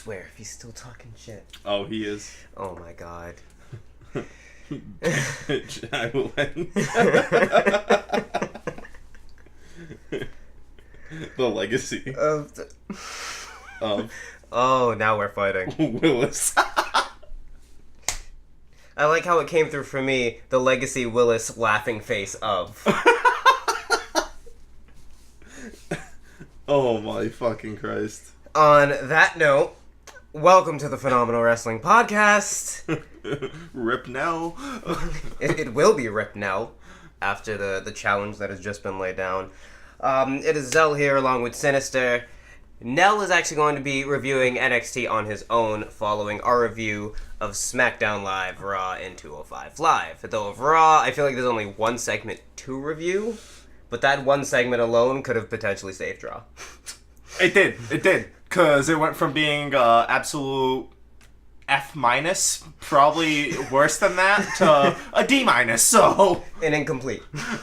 swear, if he's still talking shit. Oh, he is. Oh my god. I will end. The legacy of... Oh, now we're fighting. Willis. I like how it came through for me, the legacy Willis laughing face of. Oh my fucking Christ. On that note, welcome to the Phenomenal Wrestling Podcast. Rip now. It will be ripped now, after the challenge that has just been laid down. It is Zel here along with Synyster. Nell is actually going to be reviewing NXT on his own following our review of Smackdown Live, Raw, and 205 Live. Though of Raw, I feel like there's only one segment to review, but that one segment alone could have potentially saved Raw. It did, because it went from being absolute F-, probably worse than that, to a D-, so... An incomplete.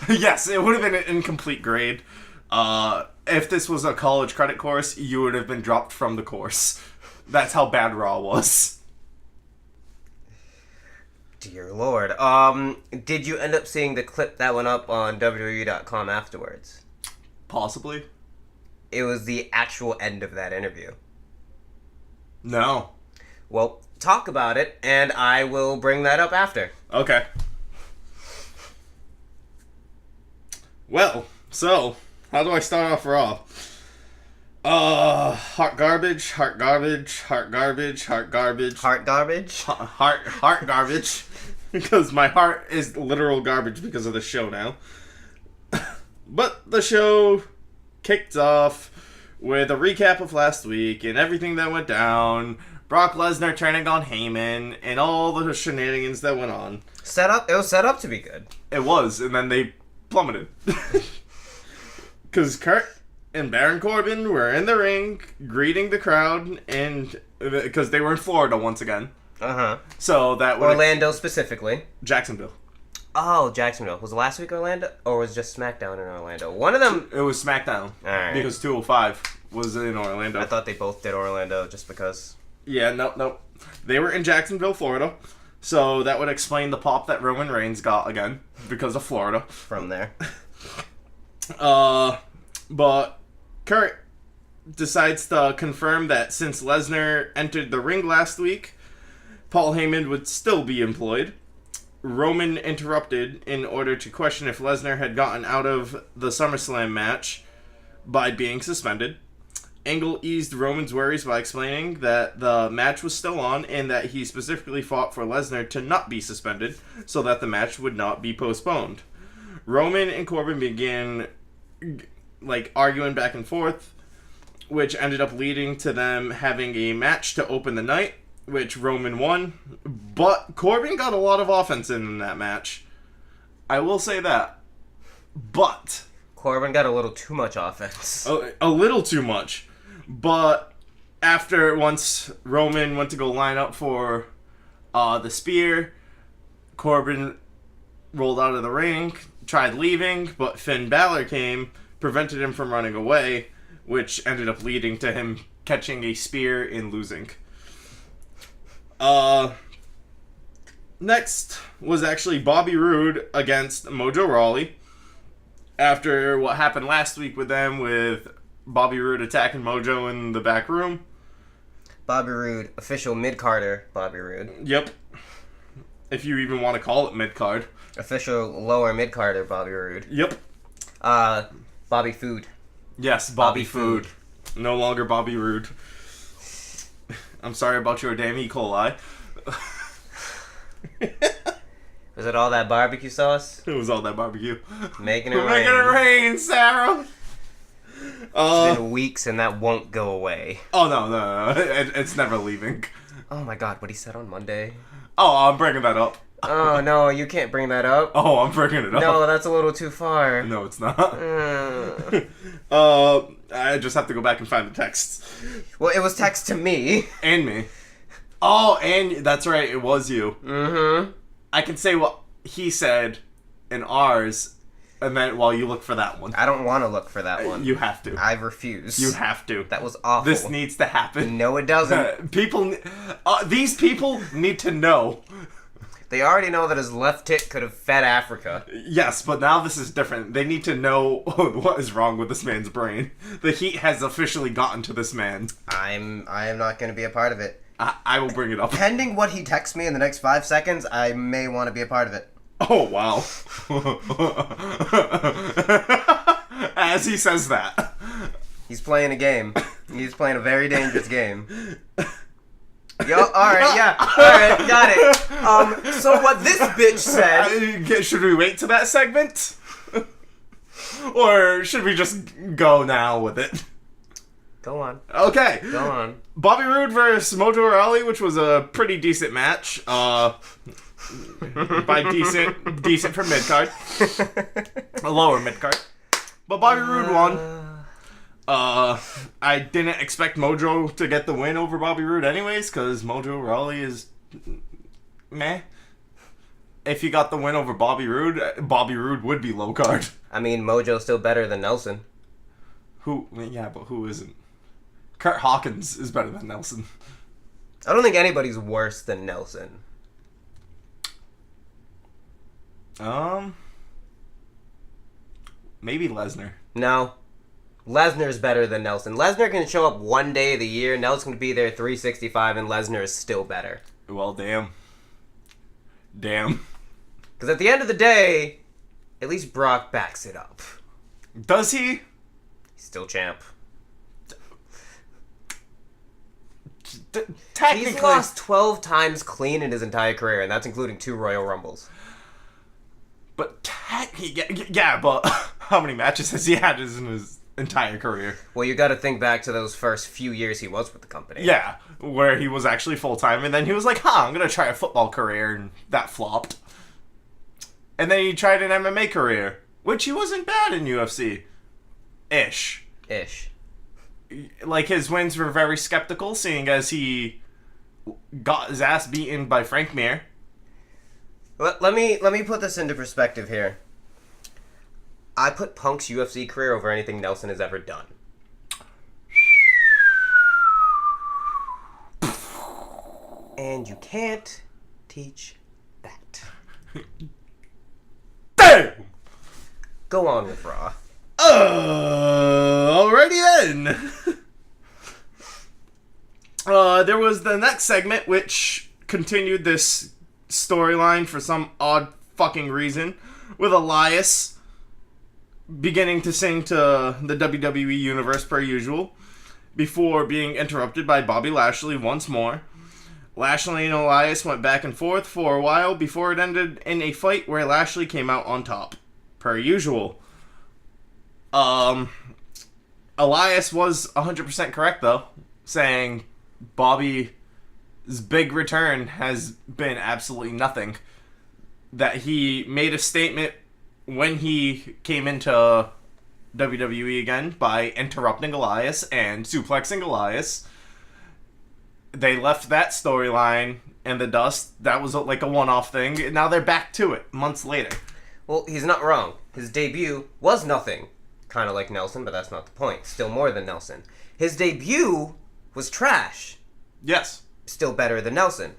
Yes, it would have been an incomplete grade. If this was a college credit course, you would have been dropped from the course. That's how bad Raw was. Dear Lord. Did you end up seeing the clip that went up on WWE.com afterwards? Possibly. It was the actual end of that interview. No. Well, talk about it, and I will bring that up after. Okay. Well, so... how do I start off Raw? Heart garbage, heart garbage, heart garbage, heart garbage. Heart garbage? Heart garbage. Because my heart is literal garbage because of the show now. But the show kicked off with a recap of last week and everything that went down. Brock Lesnar turning on Heyman and all the shenanigans that went on. It was set up to be good. It was, and then they plummeted. Because Kurt and Baron Corbin were in the ring greeting the crowd, and because they were in Florida once again. Uh-huh. So that would... Orlando specifically. Jacksonville. Oh, Jacksonville. Was last week Orlando, or was just SmackDown in Orlando? One of them... It was SmackDown. Alright. Because 205 was in Orlando. I thought they both did Orlando just because. Yeah, no. They were in Jacksonville, Florida. So that would explain the pop that Roman Reigns got again, because of Florida. From there. But Kurt decides to confirm that since Lesnar entered the ring last week, Paul Heyman would still be employed. Roman interrupted in order to question if Lesnar had gotten out of the SummerSlam match by being suspended. Angle eased Roman's worries by explaining that the match was still on and that he specifically fought for Lesnar to not be suspended so that the match would not be postponed. Roman and Corbin began arguing back and forth, which ended up leading to them having a match to open the night, which Roman won, but Corbin got a lot of offense in that match. I will say that. But Corbin got a little too much offense. A little too much. But once Roman went to go line up for the spear, Corbin rolled out of the ring, tried leaving, but Finn Balor came, prevented him from running away, which ended up leading to him catching a spear and losing. Next was actually Bobby Roode against Mojo Rawley. After what happened last week with them, with Bobby Roode attacking Mojo in the back room. Bobby Roode, official mid-carder Bobby Roode. Yep. If you even want to call it mid-card. Official lower mid-carder Bobby Roode. Yep. Bobby Food. Yes, Bobby Food. No longer Bobby Roode. I'm sorry about your damn E. coli. Was it all that barbecue sauce? It was all that barbecue. Making it We're rain. making it rain, Sarah. It's been weeks and that won't go away. Oh, no. It's never leaving. Oh my god, what he said on Monday. Oh, I'm bringing that up. Oh, no, you can't bring that up. Oh, I'm bringing it up. No, that's a little too far. No, it's not. I just have to go back and find the texts. Well, it was text to me. And me. Oh, and that's right, it was you. Mm-hmm. I can say what he said in ours And then while you look for that one. I don't want to look for that one. You have to. I refuse. You have to. That was awful. This needs to happen. No, it doesn't. These people need to know. They already know that his left tit could have fed Africa. Yes, but now this is different. They need to know what is wrong with this man's brain. The heat has officially gotten to this man. I am not going to be a part of it. I will bring it up. Pending what he texts me in the next 5 seconds, I may want to be a part of it. Oh, wow. As he says that. He's playing a game. He's playing a very dangerous game. Yo, alright, yeah. Alright, got it. So what this bitch said... Should we wait to that segment? Or should we just go now with it? Go on. Okay. Go on. Bobby Roode versus Mojo Rawley, which was a pretty decent match. By decent for mid-card. A lower mid-card. But Bobby Roode won. I didn't expect Mojo to get the win over Bobby Roode anyways, because Mojo Rawley is meh. If he got the win over Bobby Roode would be low card. I mean, Mojo's still better than Nelson. Yeah, but who isn't? Kurt Hawkins is better than Nelson. I don't think anybody's worse than Nelson. Maybe Lesnar. No. Lesnar's better than Nelson. Lesnar can show up one day of the year, Nelson can be there 365, and Lesnar is still better. Well, damn. Damn. Because at the end of the day, at least Brock backs it up. Does he? He's still champ. Technically, He's lost 12 times clean in his entire career, and that's including 2 Royal Rumbles. But yeah, but how many matches has he had in his entire career? Well, you got to think back to those first few years he was with the company. Yeah, where he was actually full-time, and then he was like, I'm going to try a football career, and that flopped. And then he tried an MMA career, which he wasn't bad in UFC. Ish. Like, his wins were very skeptical, seeing as he got his ass beaten by Frank Mir. Let me put this into perspective here. I put Punk's UFC career over anything Nelson has ever done. And you can't teach that. Damn! Go on with Raw. Alrighty then. There was the next segment, which continued this storyline for some odd fucking reason, with Elias beginning to sing to the WWE Universe per usual, before being interrupted by Bobby Lashley once more. Lashley and Elias went back and forth for a while before it ended in a fight where Lashley came out on top, per usual. Elias was 100% correct, though, saying Bobby's big return has been absolutely nothing. That he made a statement when he came into WWE again by interrupting Elias and suplexing Elias. They left that storyline in the dust. That was like a one-off thing. And now they're back to it months later. Well, he's not wrong. His debut was nothing. Kind of like Nelson, but that's not the point. Still more than Nelson. His debut was trash. Yes. Still better than Nelson.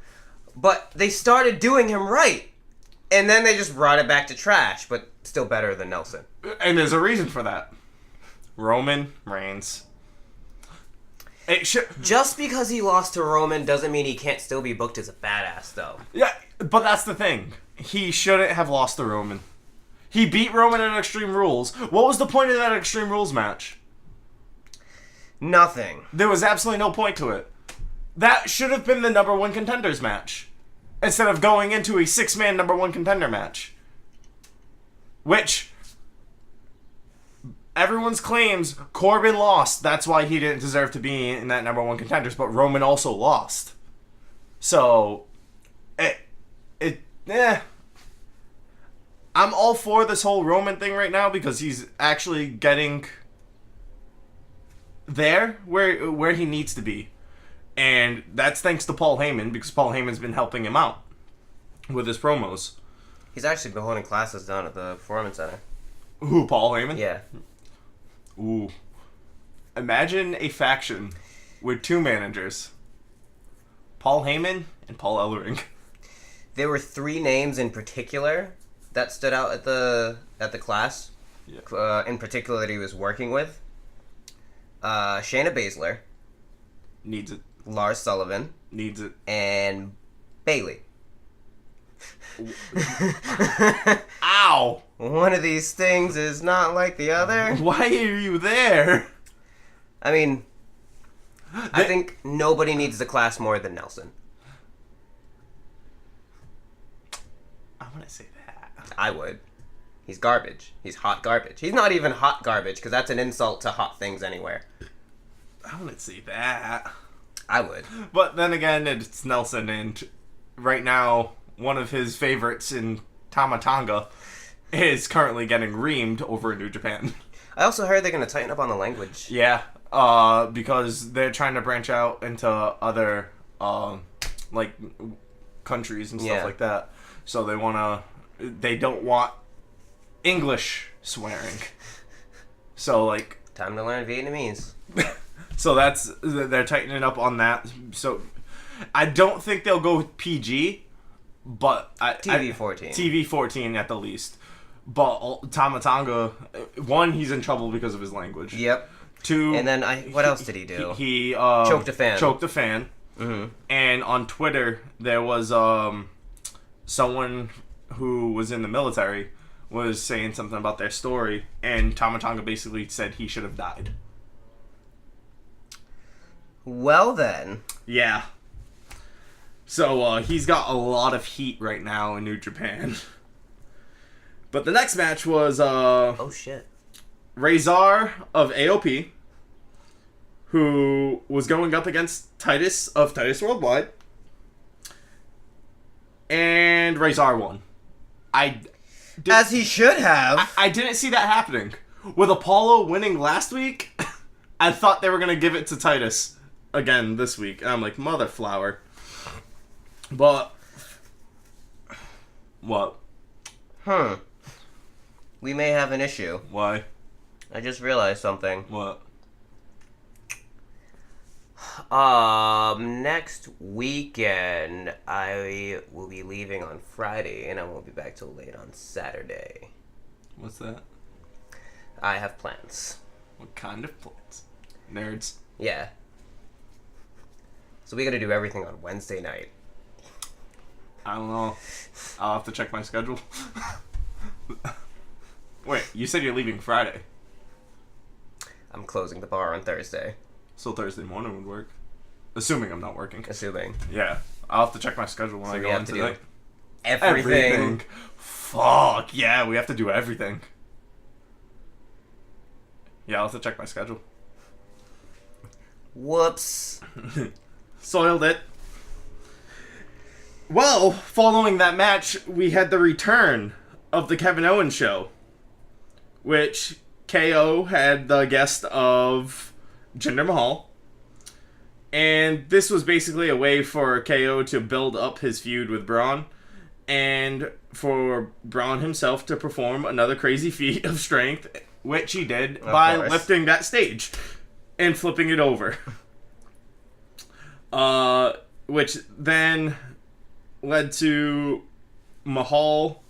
But they started doing him right. And then they just brought it back to trash, but still better than Nelson. And there's a reason for that. Roman Reigns. Just because he lost to Roman doesn't mean he can't still be booked as a badass, though. Yeah, but that's the thing. He shouldn't have lost to Roman. He beat Roman at Extreme Rules. What was the point of that Extreme Rules match? Nothing. There was absolutely no point to it. That should have been the number one contenders match, instead of going into a 6-man number one contender match. Which, everyone's claims Corbin lost. That's why he didn't deserve to be in that number one contenders. But Roman also lost. So, I'm all for this whole Roman thing right now because he's actually getting there where he needs to be. And that's thanks to Paul Heyman, because Paul Heyman's been helping him out with his promos. He's actually been holding classes down at the Performance Center. Who, Paul Heyman? Yeah. Ooh. Imagine a faction with 2 managers. Paul Heyman and Paul Ellering. There were 3 names in particular that stood out at the class. Yeah. In particular that he was working with. Shayna Baszler. Needs it. Lars Sullivan. Needs it. And Bailey. Ow! One of these things is not like the other. Why are you there? I mean, I think nobody needs the class more than Nelson. I'm gonna say that. I would. He's garbage. He's hot garbage. He's not even hot garbage, because that's an insult to hot things anywhere. I wouldn't say that. I would. But then again, it's Nelson, and right now, one of his favorites in Tama Tonga is currently getting reamed over in New Japan. I also heard they're going to tighten up on the language. Yeah, because they're trying to branch out into other, like, countries and stuff like that. So they don't want English swearing. So, like... Time to learn Vietnamese. So they're tightening up on that. So I don't think they'll go with PG, but TV-14. TV-14 at the least. But Tama Tonga, 1, he's in trouble because of his language. Yep. 2, and then what else did he do? He choked a fan. Choked a fan. Mm-hmm. And on Twitter, there was someone who was in the military was saying something about their story, and Tama Tonga basically said he should have died. Well then. Yeah. So he's got a lot of heat right now in New Japan. But the next match was oh shit. Razor of AOP, who was going up against Titus of Titus Worldwide. And Razor won. As he should have. I didn't see that happening. With Apollo winning last week, I thought they were going to give it to Titus again this week. And I'm like, mother flower. But... What? We may have an issue. Why? I just realized something. What? Next weekend, I will be leaving on Friday, and I won't be back till late on Saturday. What's that? I have plans. What kind of plans? Nerds. Yeah. So we gotta do everything on Wednesday night. I don't know. I'll have to check my schedule. Wait, you said you're leaving Friday. I'm closing the bar on Thursday. So Thursday morning would work. Assuming I'm not working. Assuming. Yeah. I'll have to check my schedule when I go in today. Everything. Fuck, yeah, we have to do everything. Yeah, I'll have to check my schedule. Whoops. Soiled it. Well, following that match, we had the return of the Kevin Owens show, which KO had the guest of Jinder Mahal. And this was basically a way for KO to build up his feud with Braun, and for Braun himself to perform another crazy feat of strength, which he did by lifting that stage and flipping it over. Which then led to Mahal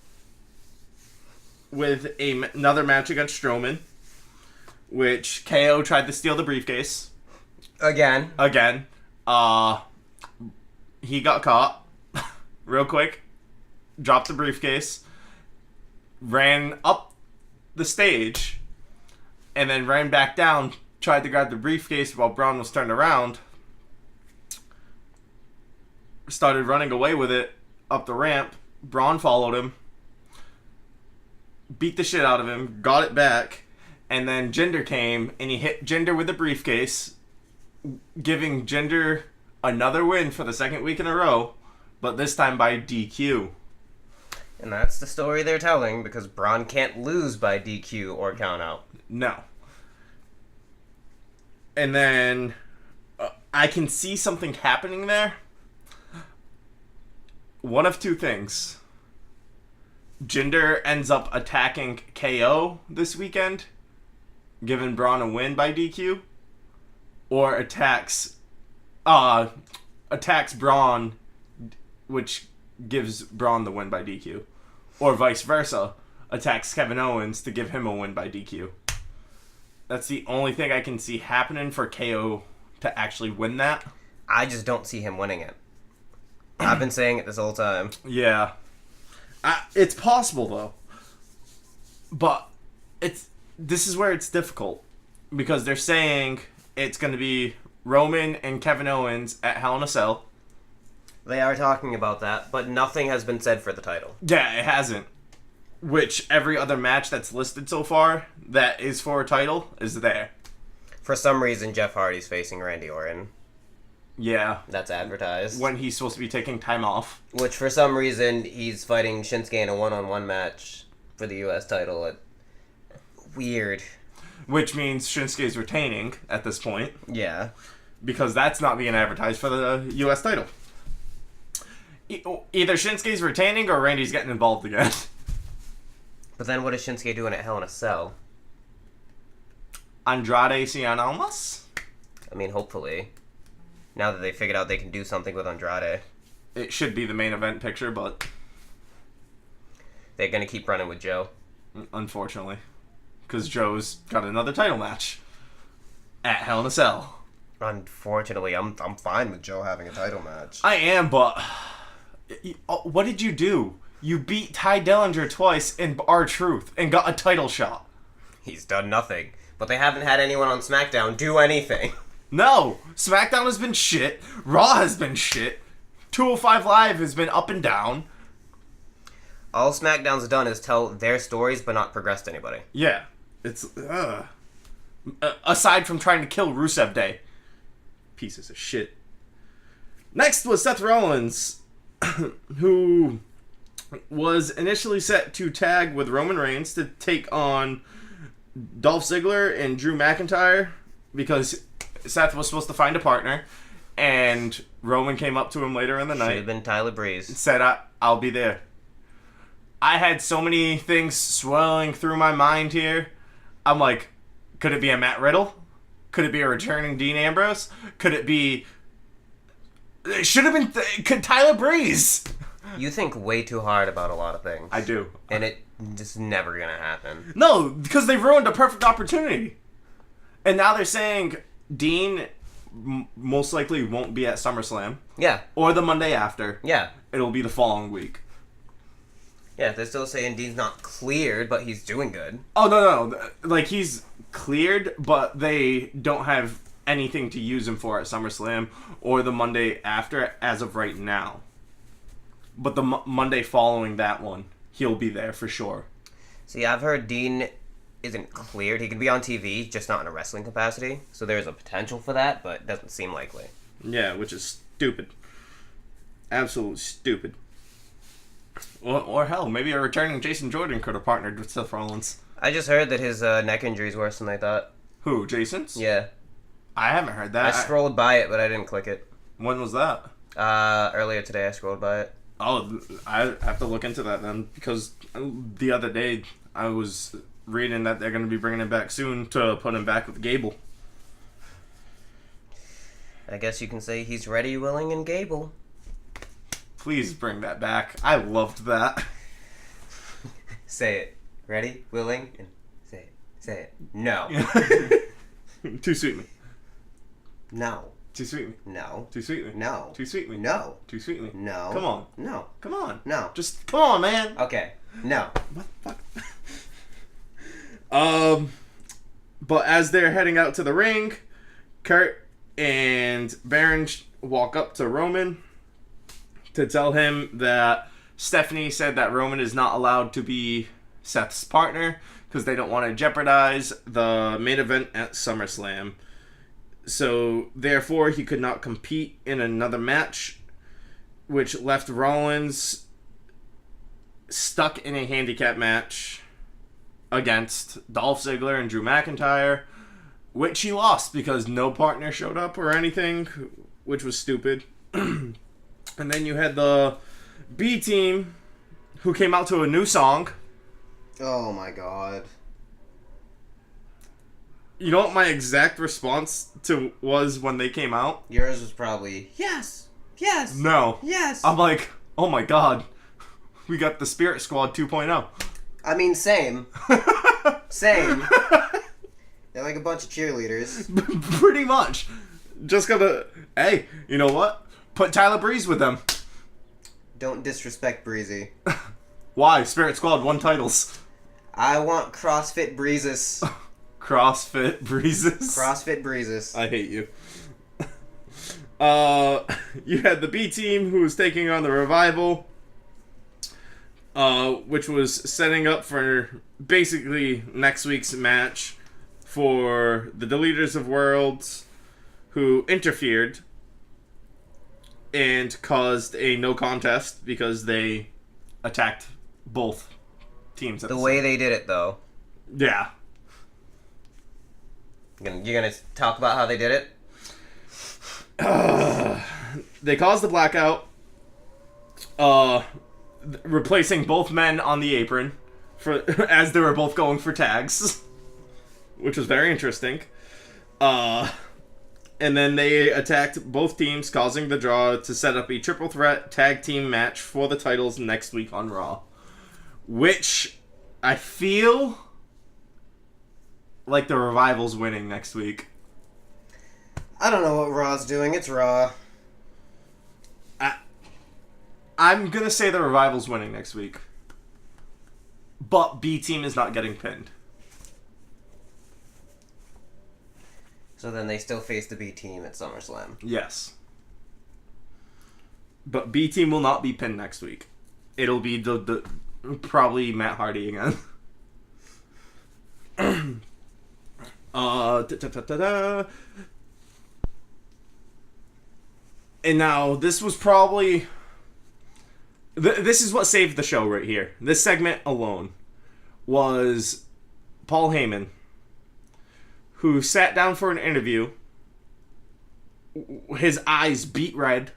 with another match against Strowman, which KO tried to steal the briefcase. Again. He got caught real quick, dropped the briefcase, ran up the stage, and then ran back down, tried to grab the briefcase while Braun was turned around, started running away with it up the ramp. Braun followed him, beat the shit out of him, got it back, and then Jinder came and he hit Jinder with the briefcase, giving Jinder another win for the second week in a row, but this time by DQ. And that's the story they're telling, because Braun can't lose by DQ or count out. No. And then I can see something happening there. One of two things. Jinder ends up attacking KO this weekend, giving Braun a win by DQ, or attacks Braun, which gives Braun the win by DQ, or vice versa, attacks Kevin Owens to give him a win by DQ. That's the only thing I can see happening for KO to actually win that. I just don't see him winning it. I've been saying it this whole time. Yeah. It's possible, though. But this is where it's difficult. Because they're saying it's going to be Roman and Kevin Owens at Hell in a Cell. They are talking about that, but nothing has been said for the title. Yeah, it hasn't. Which every other match that's listed so far that is for a title is there. For some reason, Jeff Hardy's facing Randy Orton. Yeah. That's advertised. When he's supposed to be taking time off. Which, for some reason, he's fighting Shinsuke in a one-on-one match for the U.S. title. Weird. Which means Shinsuke's retaining at this point. Yeah. Because that's not being advertised for the U.S. title. Either Shinsuke's retaining or Randy's getting involved again. But then what is Shinsuke doing at Hell in a Cell? Andrade Cien Almas? I mean, hopefully. Now that they figured out they can do something with Andrade. It should be the main event picture, but... they're going to keep running with Joe. Unfortunately. Because Joe's got another title match. At Hell in a Cell. Unfortunately, I'm fine with Joe having a title match. I am, but... what did you do? You beat Ty Dillinger twice in R-Truth and got a title shot. He's done nothing. But they haven't had anyone on SmackDown do anything. No! SmackDown has been shit. Raw has been shit. 205 Live has been up and down. All SmackDown's done is tell their stories but not progressed anybody. Yeah. It's... aside from trying to kill Rusev Day. Pieces of shit. Next was Seth Rollins, who was initially set to tag with Roman Reigns to take on Dolph Ziggler and Drew McIntyre because Seth was supposed to find a partner, and Roman came up to him later in the night. Should have been Tyler Breeze. Said, I'll be there. I had so many things swirling through my mind here. I'm like, could it be a Matt Riddle? Could it be a returning Dean Ambrose? Could it be... It should have been... could Tyler Breeze? You think way too hard about a lot of things. I do. And it just never gonna happen. No, because they ruined a perfect opportunity. And now they're saying Dean most likely won't be at SummerSlam. Yeah. Or the Monday after. Yeah. It'll be the following week. Yeah, they're still saying Dean's not cleared, but he's doing good. Oh, no. Like, he's cleared, but they don't have anything to use him for at SummerSlam or the Monday after as of right now. But the Monday following that one, he'll be there for sure. See, I've heard Dean isn't cleared. He could be on TV, just not in a wrestling capacity. So there's a potential for that, but it doesn't seem likely. Yeah, which is stupid. Absolutely stupid. Or hell, maybe a returning Jason Jordan could have partnered with Seth Rollins. I just heard that his neck injury is worse than they thought. Who, Jason's? Yeah. I haven't heard that. I scrolled by it, but I didn't click it. When was that? Earlier today I scrolled by it. Oh, I have to look into that then, because the other day I was reading that they're going to be bringing him back soon to put him back with Gable. I guess you can say he's ready, willing, and Gable. Please bring that back. I loved that. Say it. Ready, willing, and say it. Say it. No. Too sweet me. No. Too sweet me. No. Too sweet me. No. Too sweet me. No. Too sweet me. No. Come on. No. Come on. No. Just come on, man. Okay. No. What the fuck? But as they're heading out to the ring, Kurt and Baron walk up to Roman to tell him that Stephanie said that Roman is not allowed to be Seth's partner because they don't want to jeopardize the main event at SummerSlam. So, therefore, he could not compete in another match, which left Rollins stuck in a handicap match against Dolph Ziggler and Drew McIntyre, which he lost because no partner showed up or anything, which was stupid. And then you had the B team, who came out to a new song. Oh my god. You know what my exact response to was when they came out? Yours was probably, yes, yes, No. yes. I'm like, oh my god. We got the Spirit Squad 2.0. I mean, same. Same. They're like a bunch of cheerleaders. Pretty much. Just gotta, hey, you know what? Put Tyler Breeze with them. Don't disrespect Breezy. Why? Spirit Squad won titles. I want CrossFit Breezes. CrossFit Breezes. CrossFit Breezes. I hate you. You had the B team who was taking on the Revival, which was setting up for basically next week's match for the Deleters of Worlds, who interfered and caused a no contest because they attacked both teams. The way they did it, though. Yeah. You're gonna talk about how they did it? They caused the blackout, replacing both men on the apron for as they were both going for tags, which was very interesting. And then they attacked both teams, causing the draw to set up a triple threat tag team match for the titles next week on Raw. Which I feel like the Revival's winning next week. I don't know what Raw's doing. It's Raw. I'm going to say the Revival's winning next week. But B team is not getting pinned. So then they still face the B team at SummerSlam. Yes. But B team will not be pinned next week. It'll be the probably Matt Hardy again. And now this was probably this is what saved the show right here. This segment alone was Paul Heyman, who sat down for an interview, his eyes beat red,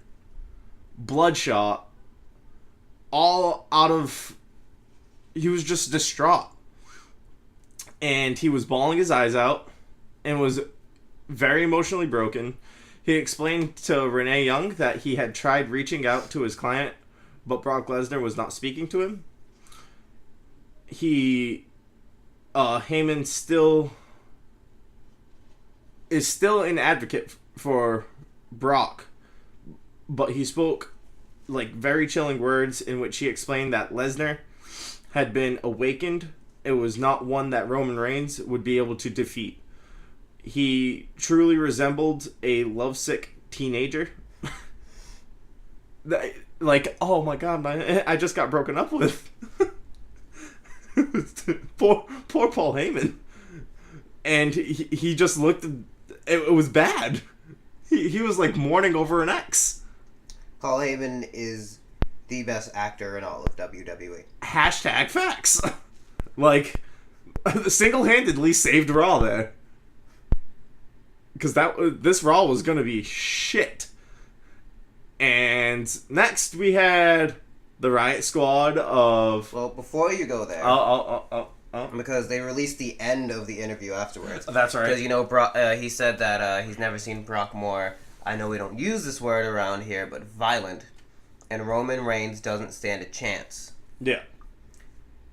bloodshot, all out of... He was just distraught. And he was bawling his eyes out and was very emotionally broken. He explained to Renee Young that he had tried reaching out to his client, but Brock Lesnar was not speaking to him. Heyman is still an advocate for Brock, but he spoke like very chilling words in which he explained that Lesnar had been awakened. It was not one that Roman Reigns would be able to defeat. He truly resembled a lovesick teenager. Like, oh my god, I just got broken up with. poor Paul Heyman. And he just looked... It was bad. He was like mourning over an ex. Paul Heyman is the best actor in all of WWE. Hashtag facts. Like, single-handedly saved Raw there. Because this Raw was going to be shit. And next we had the Riot Squad of... Well, before you go there... Because they released the end of the interview afterwards. That's right. Because, you know, Brock, he said that he's never seen Brock more, I know we don't use this word around here, but violent. And Roman Reigns doesn't stand a chance. Yeah.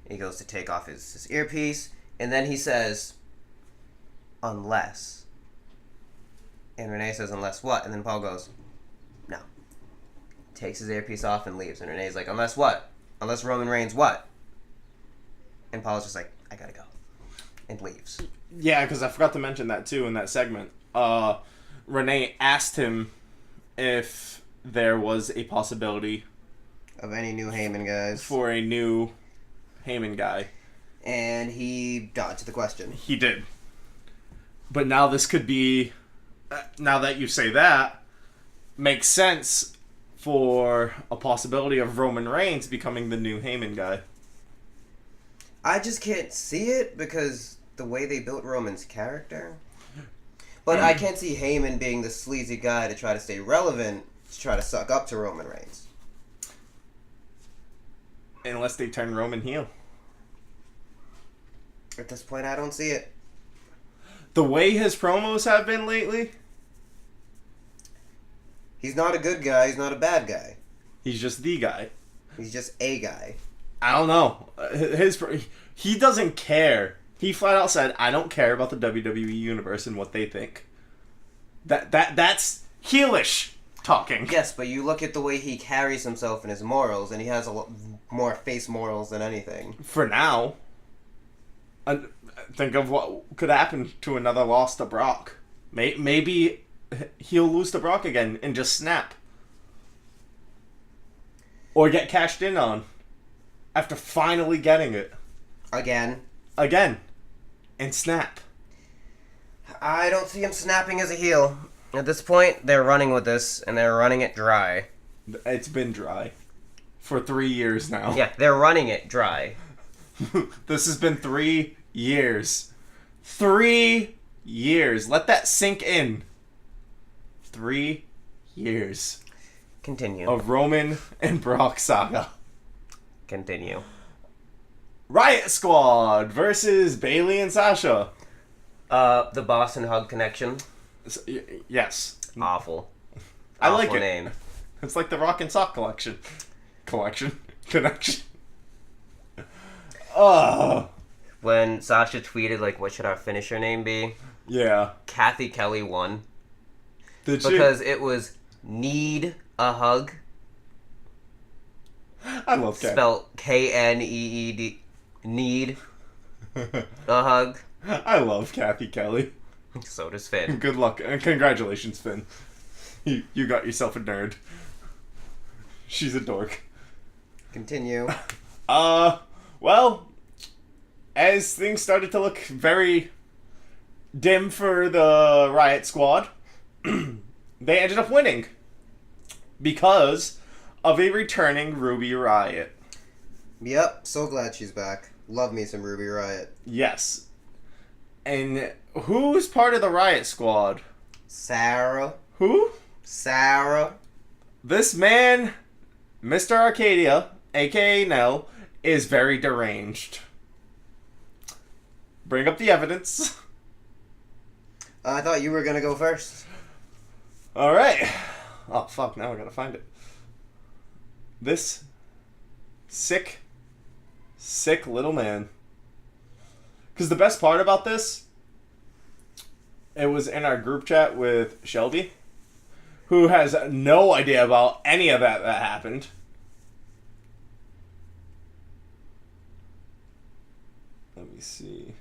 He goes to take off his earpiece, and then he says, unless. And Renee says, unless what? And then Paul goes, no. Takes his earpiece off and leaves. And Renee's like, unless what? Unless Roman Reigns what? And Paul's just like, I gotta go. And leaves. Yeah, because I forgot to mention that too in that segment. Renee asked him if there was a possibility of any new Heyman guys. For a new Heyman guy. And he dodged the question. He did. But now this could be, now that you say that, makes sense for a possibility of Roman Reigns becoming the new Heyman guy. I just can't see it because the way they built Roman's character. But I can't see Heyman being the sleazy guy to try to stay relevant, to try to suck up to Roman Reigns. Unless they turn Roman heel. At this point, I don't see it. The way his promos have been lately, He's not a good guy. He's not a bad guy. he's just the guy. He's just a guy. I don't know. He doesn't care. He flat out said, "I don't care about the WWE universe and what they think." That's heelish talking. Yes, but you look at the way he carries himself and his morals, and he has a lot more face morals than anything. For now, think of what could happen to another loss to Brock. Maybe he'll lose to Brock again and just snap. Or get cashed in on after finally getting it. Again. And snap. I don't see him snapping as a heel. At this point, they're running with this, and they're running it dry. It's been dry for 3 years now. Yeah, they're running it dry. This has been 3 years. 3 years. Let that sink in. 3 years. Continue. Of Roman and Brock saga. Continue. Riot Squad versus Bayley and Sasha. The Boston Hug Connection. Yes. Awful. I like Awful it. name. It's like the Rock and Sock collection. Connection. Oh. When Sasha tweeted, like, what should our finisher name be? Yeah. Kathy Kelly won. Did she? Because it was need a hug. I love Kathy. Spelled K-N-E-E-D. Need a hug. I love Kathy Kelly. So does Finn. Good luck and congratulations, Finn. You got yourself a nerd. She's a dork. Continue. Well, as things started to look very dim for the Riot Squad, they ended up winning because of a returning Ruby Riott. Yep, so glad she's back. Love me some Ruby Riott. Yes. And who's part of the Riot Squad? Sarah. Who? Sarah. This man, MisterArcadia, aka Nell, is very deranged. Bring up the evidence. I thought you were gonna go first. Alright. Oh, fuck, now I gotta find it. This sick little man. Because the best part about this, it was in our group chat with Shelby, who has no idea about any of that happened. Let me see.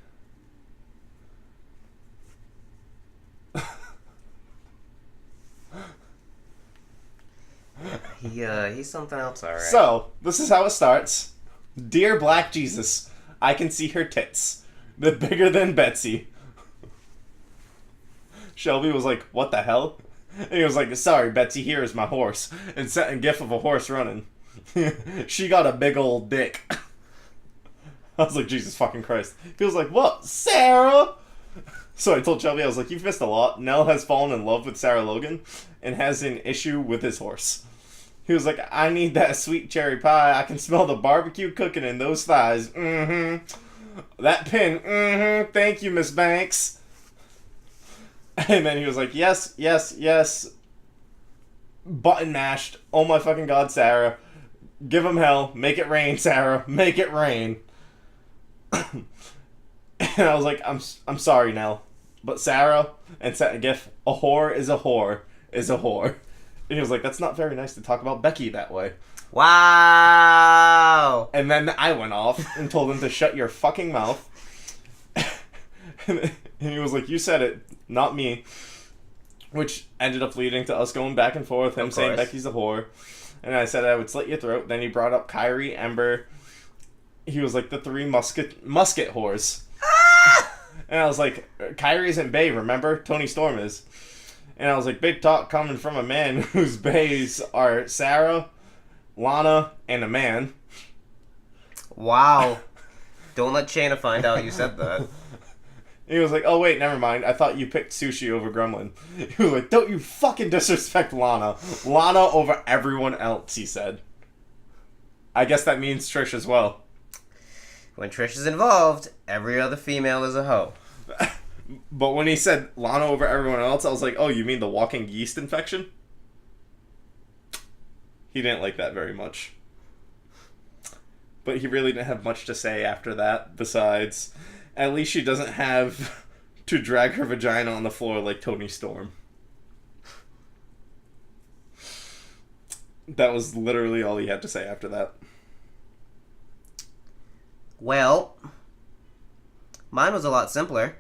He's something else, alright. So, this is how it starts. Dear Black Jesus, I can see her tits. They're bigger than Betsy. Shelby was like, what the hell? And he was like, sorry, Betsy, here is my horse. And sent a gif of a horse running. She got a big old dick. I was like, Jesus fucking Christ. He was like, what? Sarah? So I told Shelby, I was like, you've missed a lot. Nell has fallen in love with Sarah Logan and has an issue with his horse. He was like, I need that sweet cherry pie. I can smell the barbecue cooking in those thighs. That pin. Thank you, Miss Banks. And then he was like, yes, yes, yes. Button mashed. Oh my fucking God, Sarah. Give him hell. Make it rain, Sarah. Make it rain. And I was like, I'm sorry, Nell. But Sarah, and sent a gif, a whore is a whore is a whore. And he was like, that's not very nice to talk about Becky that way. Wow! And then I went off and told him to shut your fucking mouth. And he was like, you said it, not me. Which ended up leading to us going back and forth, him saying Becky's a whore. And I said I would slit your throat. Then he brought up Kyrie, Ember. He was like, the three musket whores. And I was like, Kyrie isn't bae, remember? Tony Storm is. And I was like, big talk coming from a man whose baes are Sarah, Lana, and a man. Wow. Don't let Shayna find out you said that. He was like, oh wait, never mind. I thought you picked Sushi over Gremlin. He was like, don't you fucking disrespect Lana. Lana over everyone else, he said. I guess that means Trish as well. When Trish is involved, every other female is a hoe. But when he said Lana over everyone else, I was like, oh, you mean the walking yeast infection? He didn't like that very much. But he really didn't have much to say after that, besides, at least she doesn't have to drag her vagina on the floor like Toni Storm. That was literally all he had to say after that. Well, mine was a lot simpler.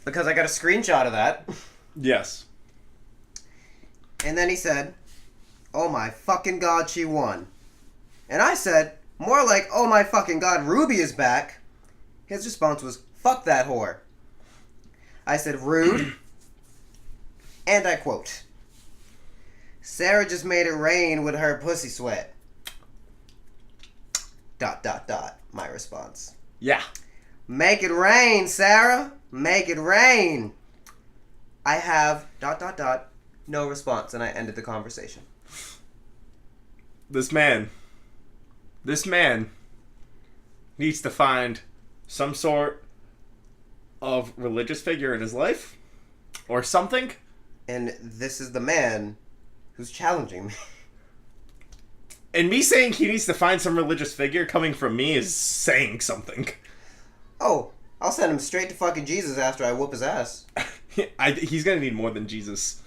Because I got a screenshot of that. Yes. And then he said, oh my fucking god, she won. And I said, more like, oh my fucking god, Ruby is back. His response was, fuck that whore. I said, rude. And I quote, Sarah just made it rain with her pussy sweat. ... My response. Yeah. Make it rain, Sarah. Make it rain. I have ... No response, and I ended the conversation. This man needs to find some sort of religious figure in his life or something. And this is the man who's challenging me. And me saying he needs to find some religious figure coming from me is saying something. Oh, I'll send him straight to fucking Jesus after I whoop his ass. He's gonna need more than Jesus.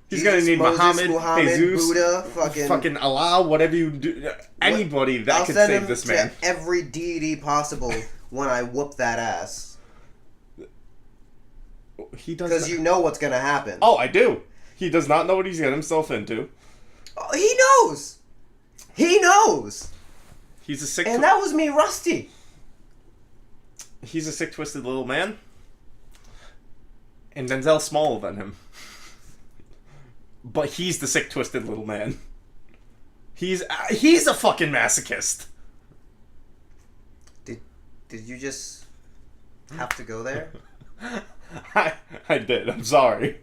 He's Jesus, gonna need Moses, Muhammad, Jesus, Buddha, fucking Allah, whatever you do. Anybody that can save this man. I'll send him to every deity possible when I whoop that ass. He does. Because you know what's gonna happen. Oh, I do. He does not know what he's getting himself into. Oh, he knows. He knows. He's a sick. And that was me, Rusty. He's a sick, twisted little man. And Denzel's smaller than him. But he's the sick, twisted little man. He's a fucking masochist. Did you just have to go there? I did. I'm sorry.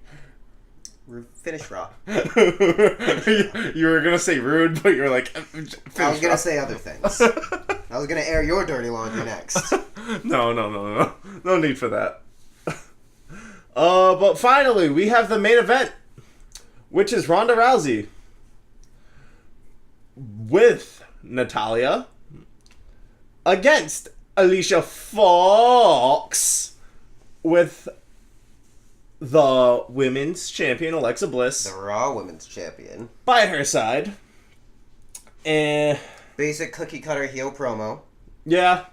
Finish Raw. You were gonna say rude, but you're like. I was gonna say other things. I was gonna air your dirty laundry next. No. No need for that. But finally, we have the main event, which is Ronda Rousey with Natalya against Alicia Fox with the women's champion Alexa Bliss, The Raw Women's Champion. by her side. Basic cookie cutter heel promo. Yeah.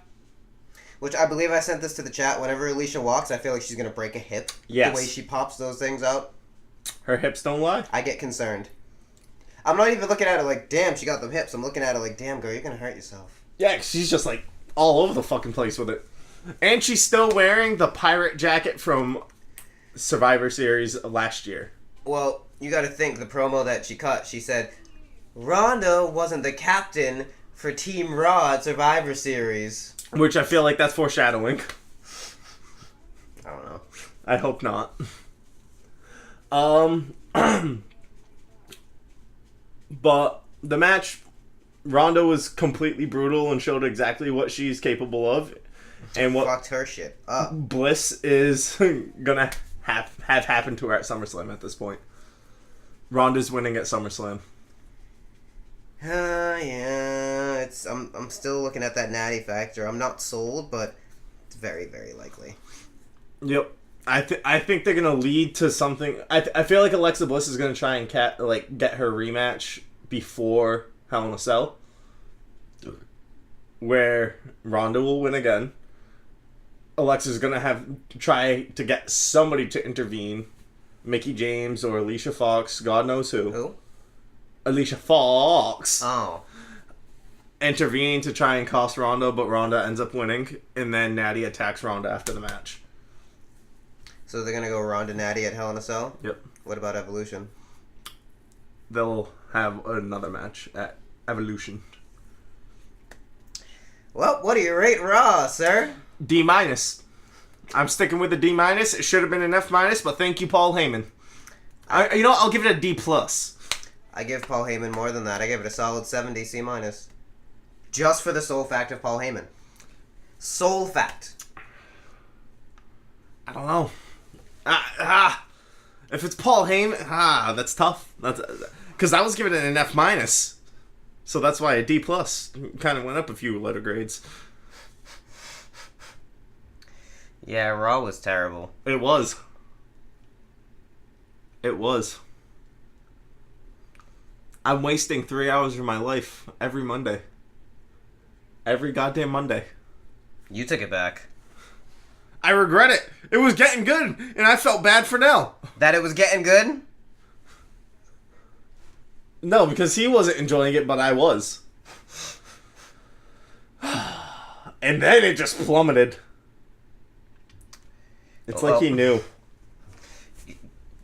Which I believe I sent this to the chat. Whenever Alicia walks, I feel like she's gonna break a hip. Yes. The way she pops those things out. Her hips don't lie. I get concerned. I'm not even looking at it like, damn, she got them hips. I'm looking at it like, damn, girl, you're gonna hurt yourself. Yeah, she's just like all over the fucking place with it. And she's still wearing the pirate jacket from Survivor Series last year. Well, you gotta think, the promo that she cut, she said, Ronda wasn't the captain for Team Raw at Survivor Series. Which I feel like that's foreshadowing. I don't know. I hope not. But the match, Ronda was completely brutal and showed exactly what she's capable of. And what fucked her shit up. Bliss is gonna have happen to her at SummerSlam at this point. Ronda's winning at SummerSlam. Yeah, I'm still looking at that natty factor. I'm not sold, but it's very, very likely. Yep. I think they're gonna lead to something. I feel like Alexa Bliss is gonna try and get her rematch before Hell in a Cell, where Ronda will win again. Alexa's gonna try to get somebody to intervene, Mickie James or Alicia Fox, God knows who. Who? Alicia Fox. Oh. Intervene to try and cost Ronda, but Ronda ends up winning, and then Natty attacks Ronda after the match. So they're gonna go Ronda Natty at Hell in a Cell? Yep. What about Evolution? They'll have another match at Evolution. Well, what do you rate Raw, sir? D-. I'm sticking with the D-. It should have been an F-, but thank you, Paul Heyman. I'll give it a D+. I give Paul Heyman more than that. I give it a solid 70 C-. Just for the sole fact of Paul Heyman. Sole fact. I don't know. If it's Paul Heyman, that's tough. Because I was giving it an F-. So that's why a D+. Kind of went up a few letter grades. Yeah, Raw was terrible. It was. I'm wasting 3 hours of my life every Monday. Every goddamn Monday. You took it back. I regret it. It was getting good, and I felt bad for Nell. That it was getting good? No, because he wasn't enjoying it, but I was. And then it just plummeted. It's like he knew.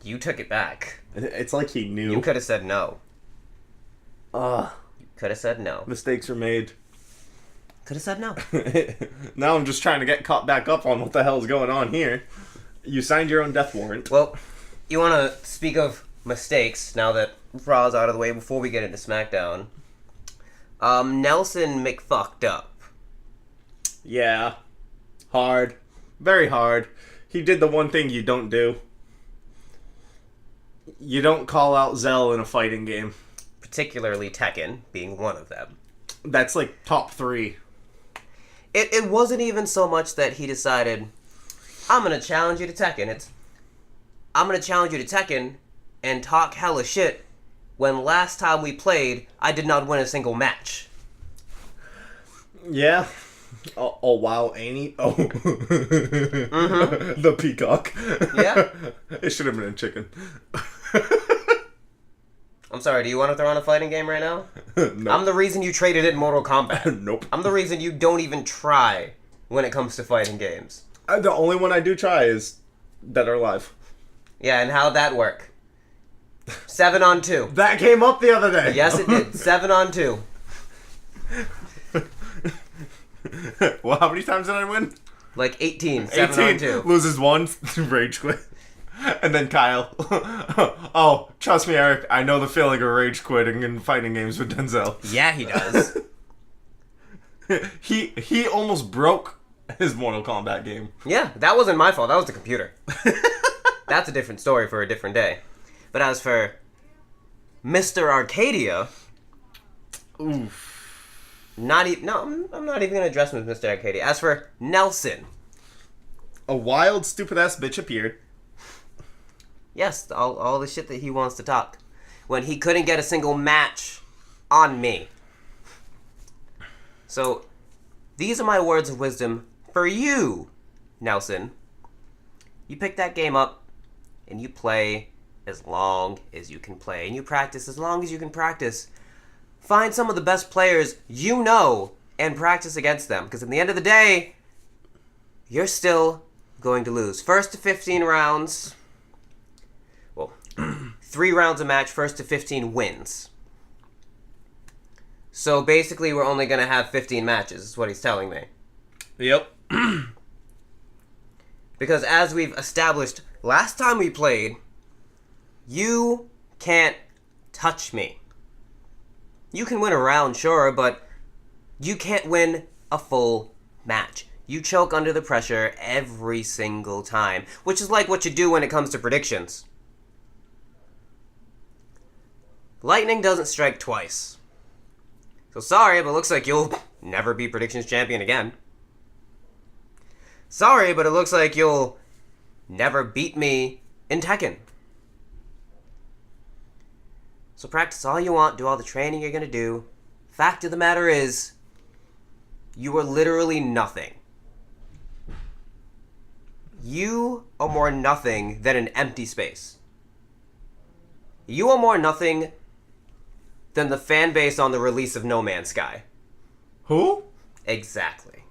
You took it back. It's like he knew. You could have said no. You could have said no. Mistakes are made. Could have said no. Now I'm just trying to get caught back up on what the hell's going on here. You signed your own death warrant. Well, you want to speak of mistakes now that Raw's out of the way before we get into SmackDown. Nelson McFucked up. Yeah. Hard. Very hard. He did the one thing you don't do. You don't call out Zel in a fighting game. Particularly Tekken being one of them. That's like top 3. It wasn't even so much that he decided, I'm going to challenge you to Tekken. I'm going to challenge you to Tekken and talk hella shit when last time we played, I did not win a single match. Yeah. Oh wow, ain't he? Oh. Mm-hmm. The peacock. Yeah. It should have been a chicken. I'm sorry, do you want to throw on a fighting game right now? Nope. I'm the reason you traded it in Mortal Kombat. Nope. I'm the reason you don't even try when it comes to fighting games. The only one I do try is Dead or Alive. Yeah, and how'd that work? 7-on-2. That came up the other day. Yes, it did. 7-on-2. Well, how many times did I win? Like 18. 18. 7-on-2. Loses one, rage quit. And then Kyle. Oh, trust me, Eric. I know the feeling of rage quitting in fighting games with Denzel. Yeah, he does. He almost broke his Mortal Kombat game. Yeah, that wasn't my fault. That was the computer. That's a different story for a different day. But as for MisterArcadia, Oof. I'm not even going to address him as MisterArcadia. As for Nelson, A wild, stupid-ass bitch appeared. yes, all the shit that he wants to talk. When he couldn't get a single match on me. So, these are my words of wisdom for you, Nelson. You pick that game up, and you play as long as you can play. And you practice as long as you can practice. Find some of the best players you know, and practice against them. Because at the end of the day, you're still going to lose. First to 15 rounds... Well, 3 rounds a match, first to 15 wins. So basically, we're only going to have 15 matches, is what he's telling me. Yep. Because as we've established last time we played, you can't touch me. You can win a round, sure, but you can't win a full match. You choke under the pressure every single time, which is like what you do when it comes to predictions. Lightning doesn't strike twice. So sorry, but it looks like you'll never be predictions champion again. Sorry, but it looks like you'll never beat me in Tekken. So practice all you want, do all the training you're gonna do. Fact of the matter is, you are literally nothing. You are more nothing than an empty space. You are more nothing than the fan base on the release of No Man's Sky. Who? Exactly.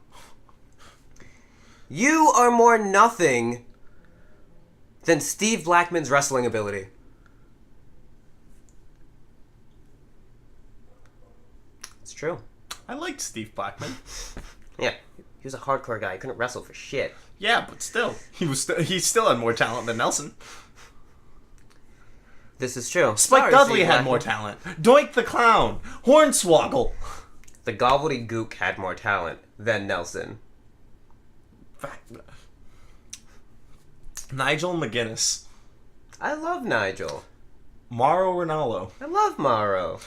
You are more nothing than Steve Blackman's wrestling ability. It's true. I liked Steve Blackman. Yeah, he was a hardcore guy. He couldn't wrestle for shit. Yeah, but still, he still had more talent than Nelson. This is true. Spike Sorry, Dudley Steve had Blackman. more talent. Doink the Clown. Hornswoggle. The Gobbledygook had more talent than Nelson. Nigel McGuinness. I love Nigel. Mauro Ronaldo. I love Mauro.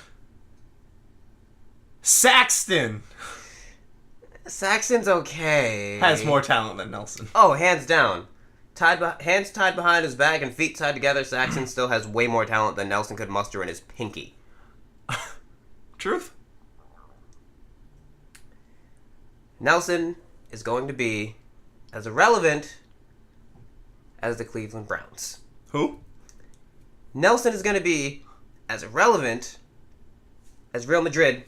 Saxton Saxon's okay. has more talent than Nelson. Oh, hands down. Hands tied behind his back and feet tied together, Saxon still has way more talent than Nelson could muster in his pinky. Truth. Nelson is going to be as irrelevant as the Cleveland Browns. Who? Nelson is going to be as irrelevant as Real Madrid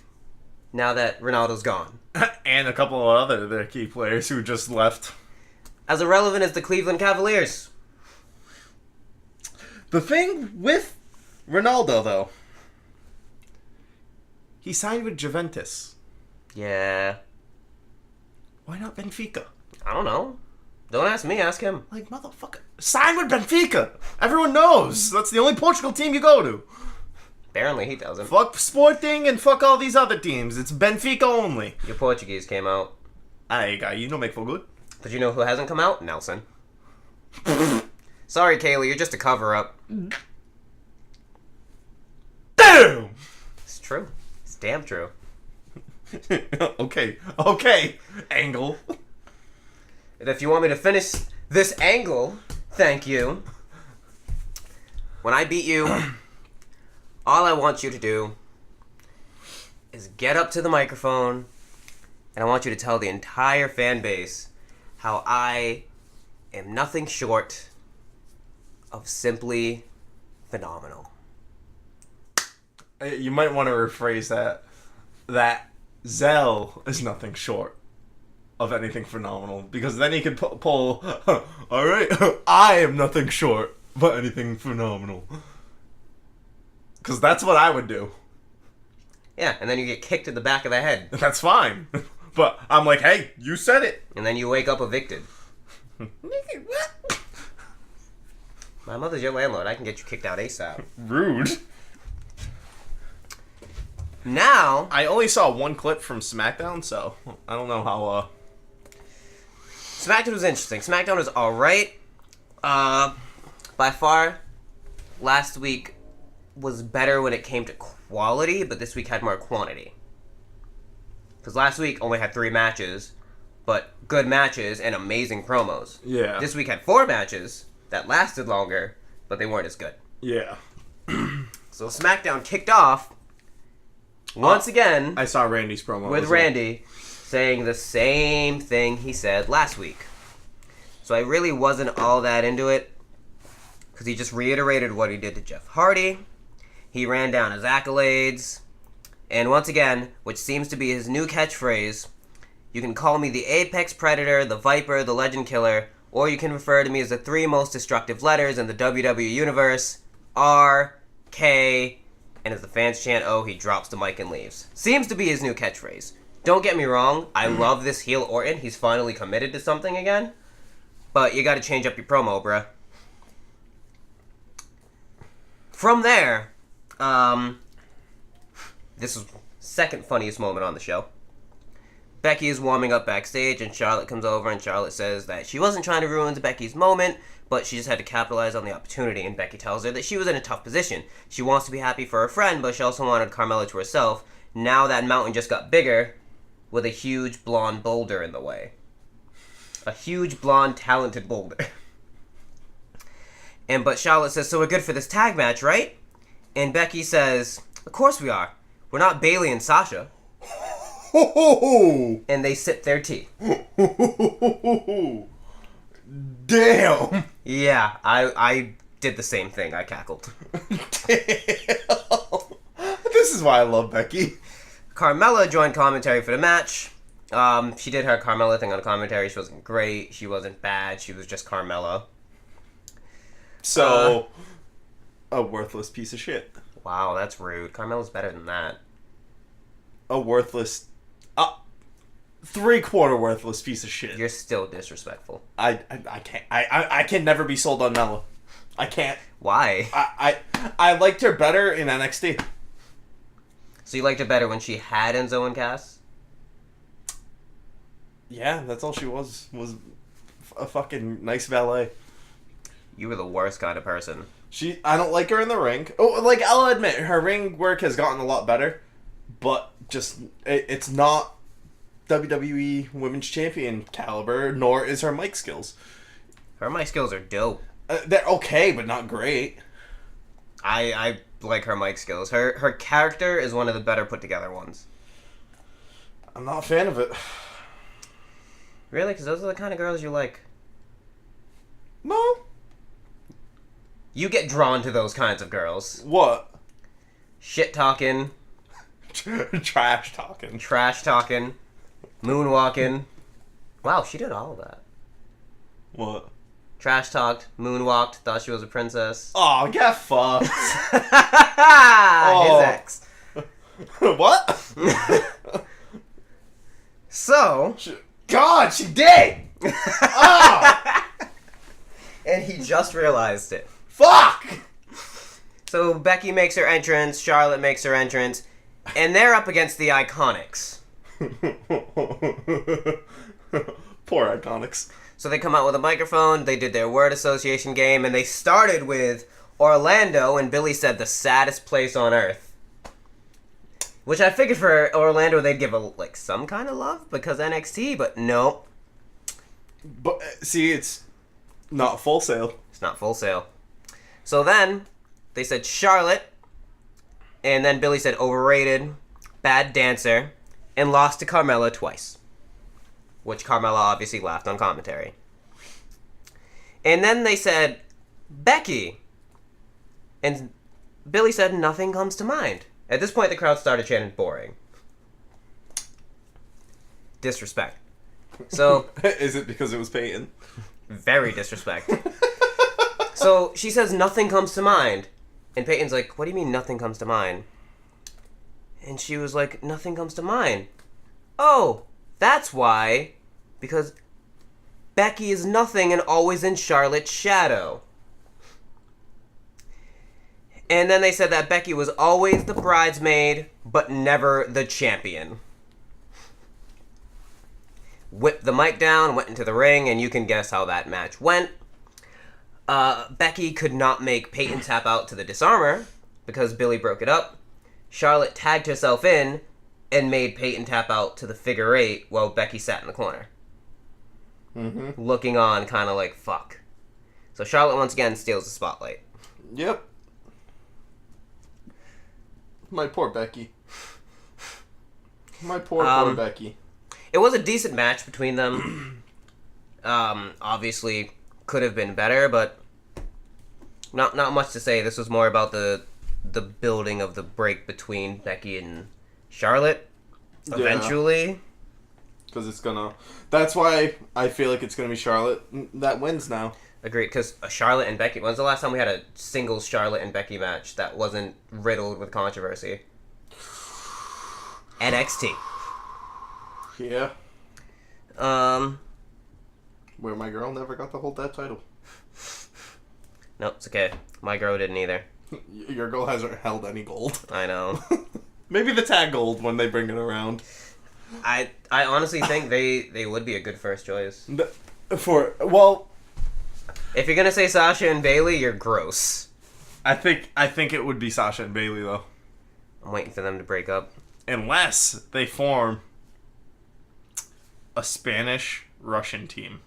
now that Ronaldo's gone. And a couple of other their key players who just left. As irrelevant as the Cleveland Cavaliers. The thing with Ronaldo, though, he signed with Juventus. Yeah. Why not Benfica? I don't know. Don't ask me, ask him. Like, motherfucker. Sign with Benfica! Everyone knows. That's the only Portugal team you go to. Apparently he doesn't. Fuck Sporting and fuck all these other teams. It's Benfica only. Your Portuguese came out. Aye, guy, you know make for good. But you know who hasn't come out? Nelson. Sorry, Kaylee, you're just a cover-up. Damn! It's true. It's damn true. Okay, Angle. And if you want me to finish this angle, thank you. When I beat you, all I want you to do is get up to the microphone, and I want you to tell the entire fan base how I am nothing short of simply phenomenal. You might want to rephrase that. That Zel is nothing short of anything phenomenal. Because then he could pull, alright, I am nothing short of anything phenomenal. Because that's what I would do. Yeah, and then you get kicked in the back of the head. That's fine. But I'm like, hey, you said it. And then you wake up evicted. My mother's your landlord. I can get you kicked out ASAP. Rude. Now, I only saw one clip from Smackdown, so I don't know how, Smackdown was interesting. Smackdown was alright. By far, last week was better when it came to quality, but this week had more quantity. Because last week only had 3 matches, but good matches and amazing promos. Yeah. This week had 4 matches that lasted longer, but they weren't as good. Yeah. So SmackDown kicked off once again I saw Randy's promo. with Randy saying the same thing he said last week. So I really wasn't all that into it because he just reiterated what he did to Jeff Hardy. He ran down his accolades. And once again, which seems to be his new catchphrase, you can call me the Apex Predator, the Viper, the Legend Killer, or you can refer to me as the 3 most destructive letters in the WWE Universe, R, K, and as the fans chant, oh, he drops the mic and leaves. Seems to be his new catchphrase. Don't get me wrong, I love this heel Orton. He's finally committed to something again. But you gotta change up your promo, bruh. From there, this was second funniest moment on the show. Becky is warming up backstage and Charlotte comes over and Charlotte says that she wasn't trying to ruin Becky's moment, but she just had to capitalize on the opportunity, and Becky tells her that she was in a tough position. She wants to be happy for her friend, but she also wanted Carmella to herself. Now that mountain just got bigger with a huge blonde boulder in the way. A huge blonde talented boulder. But Charlotte says, so we're good for this tag match, right? And Becky says, of course we are. We're not Bayley and Sasha. And they sip their tea. Damn. Yeah, I did the same thing. I cackled. Damn. This is why I love Becky. Carmella joined commentary for the match. She did her Carmella thing on commentary. She wasn't great. She wasn't bad. She was just Carmella. So, a worthless piece of shit. Wow, that's rude. Carmella's better than that. A worthless, 3/4 worthless piece of shit. You're still disrespectful. I can't. I can never be sold on Mella. I can't. Why? I liked her better in NXT. So you liked it better when she had Enzo and Cass? Yeah, that's all she was a fucking nice valet. You were the worst kind of person. I don't like her in the ring. Oh, like, I'll admit, her ring work has gotten a lot better, but just, it's not WWE Women's Champion caliber, nor is her mic skills. Her mic skills are dope. They're okay, but not great. I like her mic skills. Her character is one of the better put together ones. I'm not a fan of it. Really? Because those are the kind of girls you like. No. You get drawn to those kinds of girls. What? Shit talking. Trash talking. Trash talking. Moonwalking. Wow, she did all of that. What? Trash talked, moonwalked, thought she was a princess. Oh, get fucked. His ex. What? So. God, she did! Oh! And he just realized it. Fuck! So Becky makes her entrance, Charlotte makes her entrance, and they're up against the Iconics. Poor Iconics. So they come out with a microphone, they did their word association game, and they started with Orlando, and Billy said the saddest place on earth. Which I figured for Orlando they'd give some kind of love because NXT, but no. But see, it's not Full Sail. It's not Full Sail. So then they said Charlotte, and then Billy said overrated, bad dancer, and lost to Carmella twice. Which Carmella obviously laughed on commentary. And then they said Becky, and Billy said nothing comes to mind. At this point, the crowd started chanting boring. Disrespect. So... Is it because it was Peyton? Very disrespect. So she says nothing comes to mind. And Peyton's like, what do you mean nothing comes to mind? And she was like, nothing comes to mind. Oh, that's why. Because Becky is nothing and always in Charlotte's shadow. And then they said that Becky was always the bridesmaid, but never the champion. Whipped the mic down, went into the ring, and you can guess how that match went. Becky could not make Peyton tap out to the disarmer because Billy broke it up. Charlotte tagged herself in and made Peyton tap out to the figure eight while Becky sat in the corner. Mm-hmm. Looking on, kind of like, fuck. So Charlotte once again steals the spotlight. Yep. My poor Becky. My poor Becky. It was a decent match between them. Obviously, could have been better, but not much to say. This was more about the building of the break between Becky and Charlotte. Eventually. Because it's gonna... That's why I feel like it's gonna be Charlotte that wins now. Agreed, because Charlotte and Becky... When's the last time we had a singles Charlotte and Becky match that wasn't riddled with controversy? NXT. Yeah. Where my girl never got to hold that title. Nope, it's okay. My girl didn't either. Your girl hasn't held any gold. I know. Maybe the tag gold when they bring it around. I honestly think they would be a good first choice. If you're gonna say Sasha and Bayley, you're gross. I think it would be Sasha and Bayley though. I'm waiting for them to break up. Unless they form a Spanish-Russian team.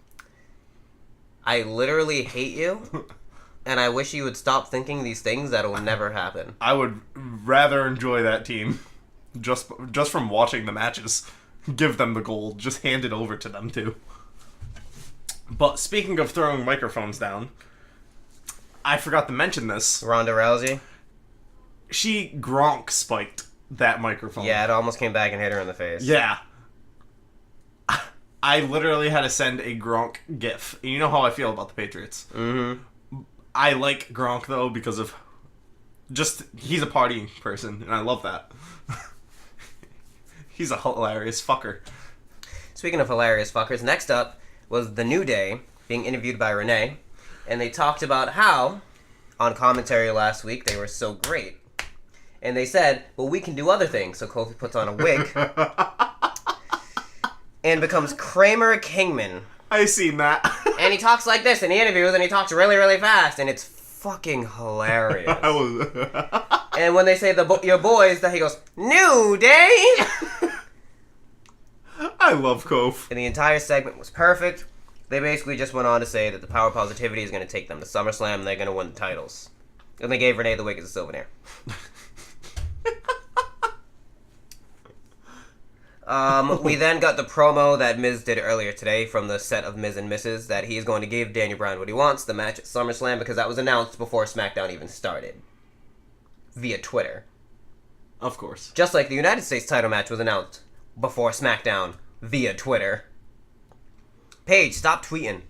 I literally hate you, and I wish you would stop thinking these things that'll never happen. I would rather enjoy that team just from watching the matches. Give them the gold. Just hand it over to them too. But speaking of throwing microphones down, I forgot to mention this. Ronda Rousey? She Gronk spiked that microphone. Yeah, it almost came back and hit her in the face. Yeah. I literally had to send a Gronk gif. You know how I feel about the Patriots. Mm-hmm. I like Gronk, though, because of... he's a partying person, and I love that. He's a hilarious fucker. Speaking of hilarious fuckers, next up was The New Day being interviewed by Renee, and they talked about how on commentary last week, they were so great. And they said, well, we can do other things. So Kofi puts on a wig and becomes Kramer Kingman. I seen that. And he talks like this in the interviews, and he talks really, really fast, and it's fucking hilarious. And when they say your boys, that he goes, New Day! I love Kof. And the entire segment was perfect. They basically just went on to say that the Power Positivity is going to take them to SummerSlam, and they're going to win the titles. And they gave Renee the wig as a souvenir. We then got the promo that Miz did earlier today from the set of Miz and Mrs. that he is going to give Daniel Bryan what he wants, the match at SummerSlam, because that was announced before SmackDown even started. Via Twitter. Of course. Just like the United States title match was announced before SmackDown via Twitter. Paige, stop tweeting.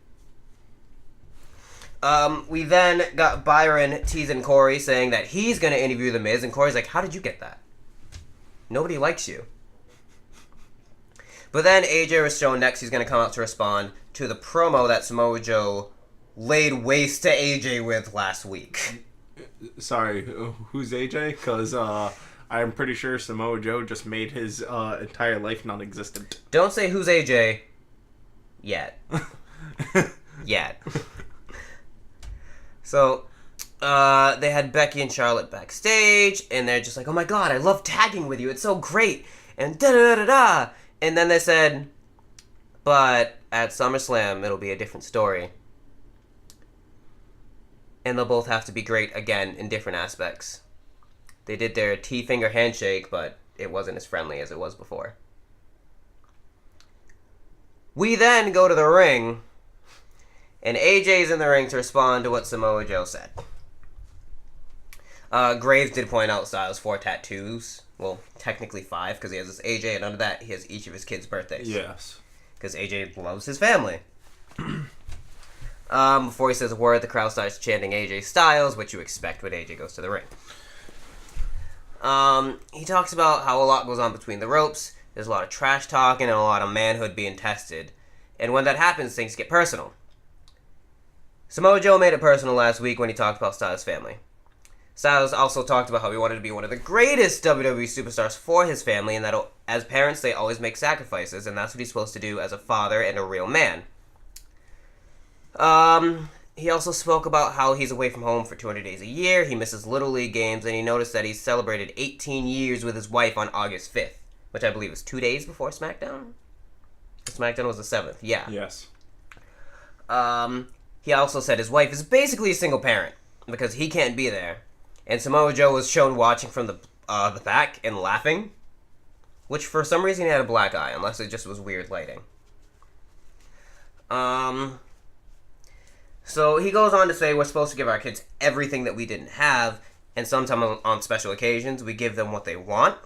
We then got Byron teasing Corey saying that he's going to interview The Miz, and Corey's like, how did you get that? Nobody likes you. But then AJ was shown next. He's going to come out to respond to the promo that Samoa Joe laid waste to AJ with last week. Sorry, who's AJ? Because I'm pretty sure Samoa Joe just made his entire life non-existent. Don't say who's AJ yet. Yet. So, they had Becky and Charlotte backstage, and they're just like, oh my god, I love tagging with you. It's so great. And da-da-da-da-da. And then they said, but at SummerSlam, it'll be a different story. And they'll both have to be great again in different aspects. They did their T-finger handshake, but it wasn't as friendly as it was before. We then go to the ring, and AJ's in the ring to respond to what Samoa Joe said. Graves did point out Styles' 4 tattoos. Well, technically 5, because he has his AJ, and under that, he has each of his kids' birthdays. Yes. Because AJ loves his family. Before he says a word, the crowd starts chanting AJ Styles, which you expect when AJ goes to the ring. He talks about how a lot goes on between the ropes. There's a lot of trash talking and a lot of manhood being tested. And when that happens, things get personal. Samoa Joe made it personal last week when he talked about Styles' family. Styles also talked about how he wanted to be one of the greatest WWE superstars for his family, and that as parents, they always make sacrifices, and that's what he's supposed to do as a father and a real man. He also spoke about how he's away from home for 200 days a year, he misses Little League games, and he noticed that he celebrated 18 years with his wife on August 5th, which I believe was 2 days before SmackDown? SmackDown was the 7th, yeah. Yes. He also said his wife is basically a single parent, because he can't be there. And Samoa Joe was shown watching from the back and laughing, which for some reason he had a black eye, unless it just was weird lighting. So he goes on to say we're supposed to give our kids everything that we didn't have, and sometimes on special occasions we give them what they want.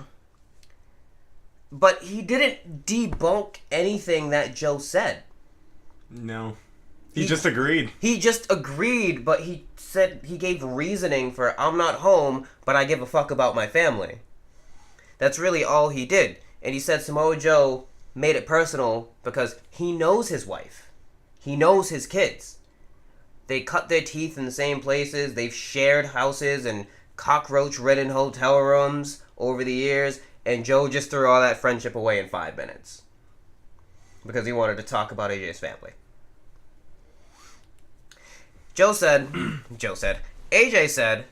But he didn't debunk anything that Joe said. No. He just agreed. He just agreed, but he said he gave reasoning for I'm not home, but I give a fuck about my family. That's really all he did. And he said Samoa Joe made it personal because he knows his wife. He knows his kids. They cut their teeth in the same places. They've shared houses and cockroach-ridden hotel rooms over the years. And Joe just threw all that friendship away in 5 minutes. Because he wanted to talk about AJ's family. AJ said,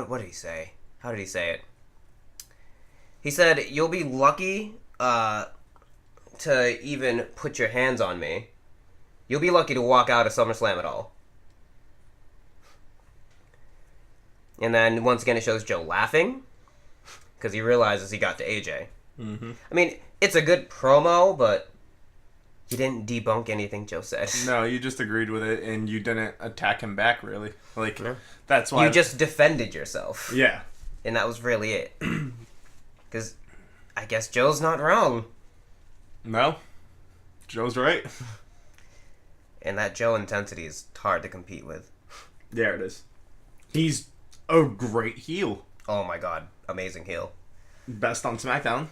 what did he say? How did he say it? He said, you'll be lucky to even put your hands on me. You'll be lucky to walk out of SummerSlam at all. And then, once again, it shows Joe laughing, because he realizes he got to AJ. Mm-hmm. I mean, it's a good promo, but you didn't debunk anything Joe said. No, you just agreed with it, and you didn't attack him back, really. Like, that's why... You just defended yourself. Yeah. And that was really it. Because I guess Joe's not wrong. No. Joe's right. And that Joe intensity is hard to compete with. There it is. He's a great heel. Oh my god. Amazing heel. Best on SmackDown.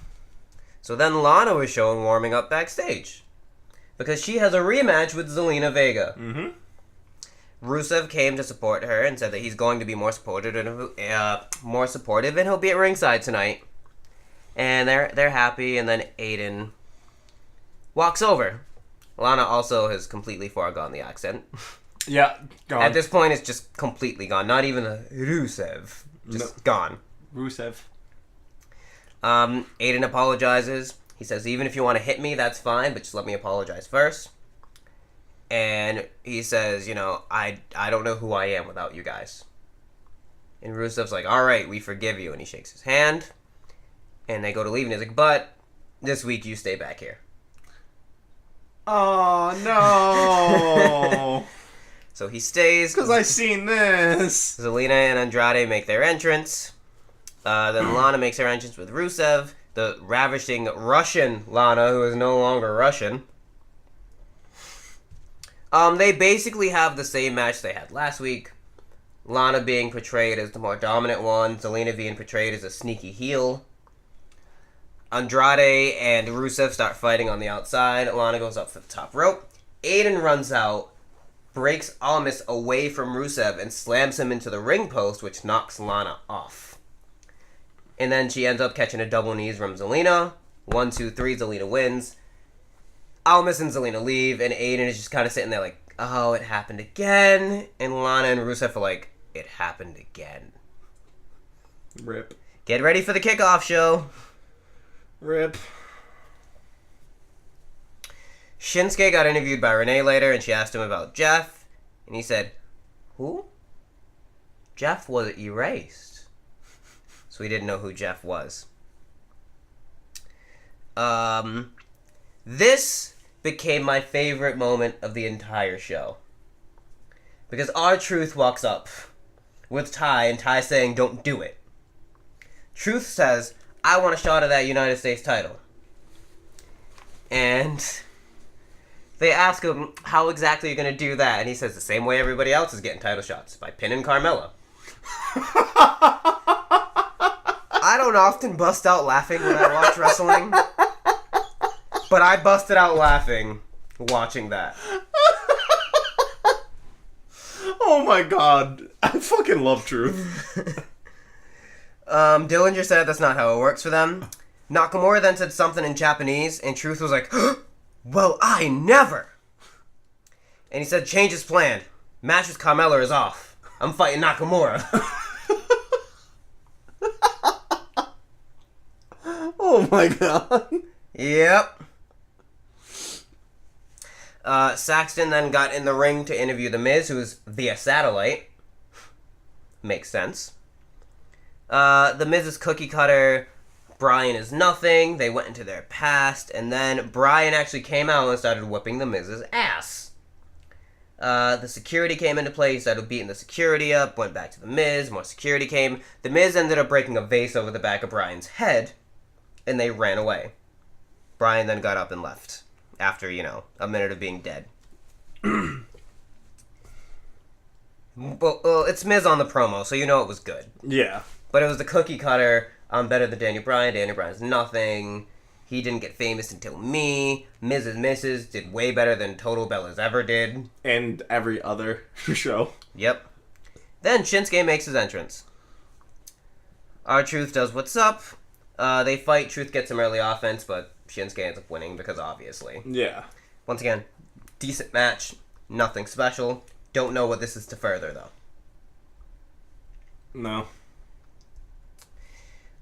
So then Lana was shown warming up backstage. because she has a rematch with Zelina Vega. Mm-hmm. Rusev came to support her and said that he's going to be more supportive and he'll be at ringside tonight. And they're happy, and then Aiden walks over. Lana also has completely foregone the accent. Yeah, gone. At this point, it's just completely gone. Not even a Rusev. Just gone. Rusev. Aiden apologizes. He says, even if you want to hit me, that's fine, but just let me apologize first. And he says, I don't know who I am without you guys. And Rusev's like, all right, we forgive you. And he shakes his hand. And they go to leave, and he's like, but this week you stay back here. Oh, no. So he stays. Because I seen this. Zelina and Andrade make their entrance. Then Lana makes her entrance with Rusev. The ravishing Russian Lana, who is no longer Russian. They basically have the same match they had last week. Lana being portrayed as the more dominant one. Zelina being portrayed as a sneaky heel. Andrade and Rusev start fighting on the outside. Lana goes up for the top rope. Aiden runs out, breaks Almas away from Rusev, and slams him into the ring post, which knocks Lana off. And then she ends up catching a double knees from Zelina. 1, 2, 3, Zelina wins. Almas and Zelina leave, and Aiden is just kind of sitting there like, oh, it happened again. And Lana and Rusev are like, it happened again. Rip. Get ready for the kickoff show. Rip. Shinsuke got interviewed by Renee later, and she asked him about Jeff. And he said, who? Jeff was erased. So he didn't know who Jeff was. This became my favorite moment of the entire show. Because R-Truth walks up with Ty, and Ty saying, don't do it. Truth says, I want a shot at that United States title. And they ask him, how exactly are you going to do that? And he says, the same way everybody else is getting title shots, by pinning Carmella. I don't often bust out laughing when I watch wrestling, but I busted out laughing watching that. Oh my god. I fucking love Truth. Dillinger said that's not how it works for them. Nakamura then said something in Japanese, and Truth was like, well, I never. And he said, change is planned. Match with Carmella is off. I'm fighting Nakamura. Oh my god. Yep. Saxton then got in the ring to interview The Miz, who is via satellite. Makes sense. The Miz's cookie cutter, Brian is nothing. They went into their past, and then Brian actually came out and started whipping The Miz's ass. The security came into play. He started beating the security up, went back to The Miz, more security came. The Miz ended up breaking a vase over the back of Brian's head, and they ran away. Brian then got up and left after, a minute of being dead. Well, it's Miz on the promo, so it was good. Yeah. But it was the cookie cutter. I'm better than Daniel Bryan. Daniel Bryan's nothing. He didn't get famous until me. Mrs. Mrs. did way better than Total Bellas ever did. And every other show. Yep. Then Shinsuke makes his entrance. R-Truth does what's up. They fight. Truth gets some early offense, but Shinsuke ends up winning because obviously. Yeah. Once again, decent match. Nothing special. Don't know what this is to further, though. No.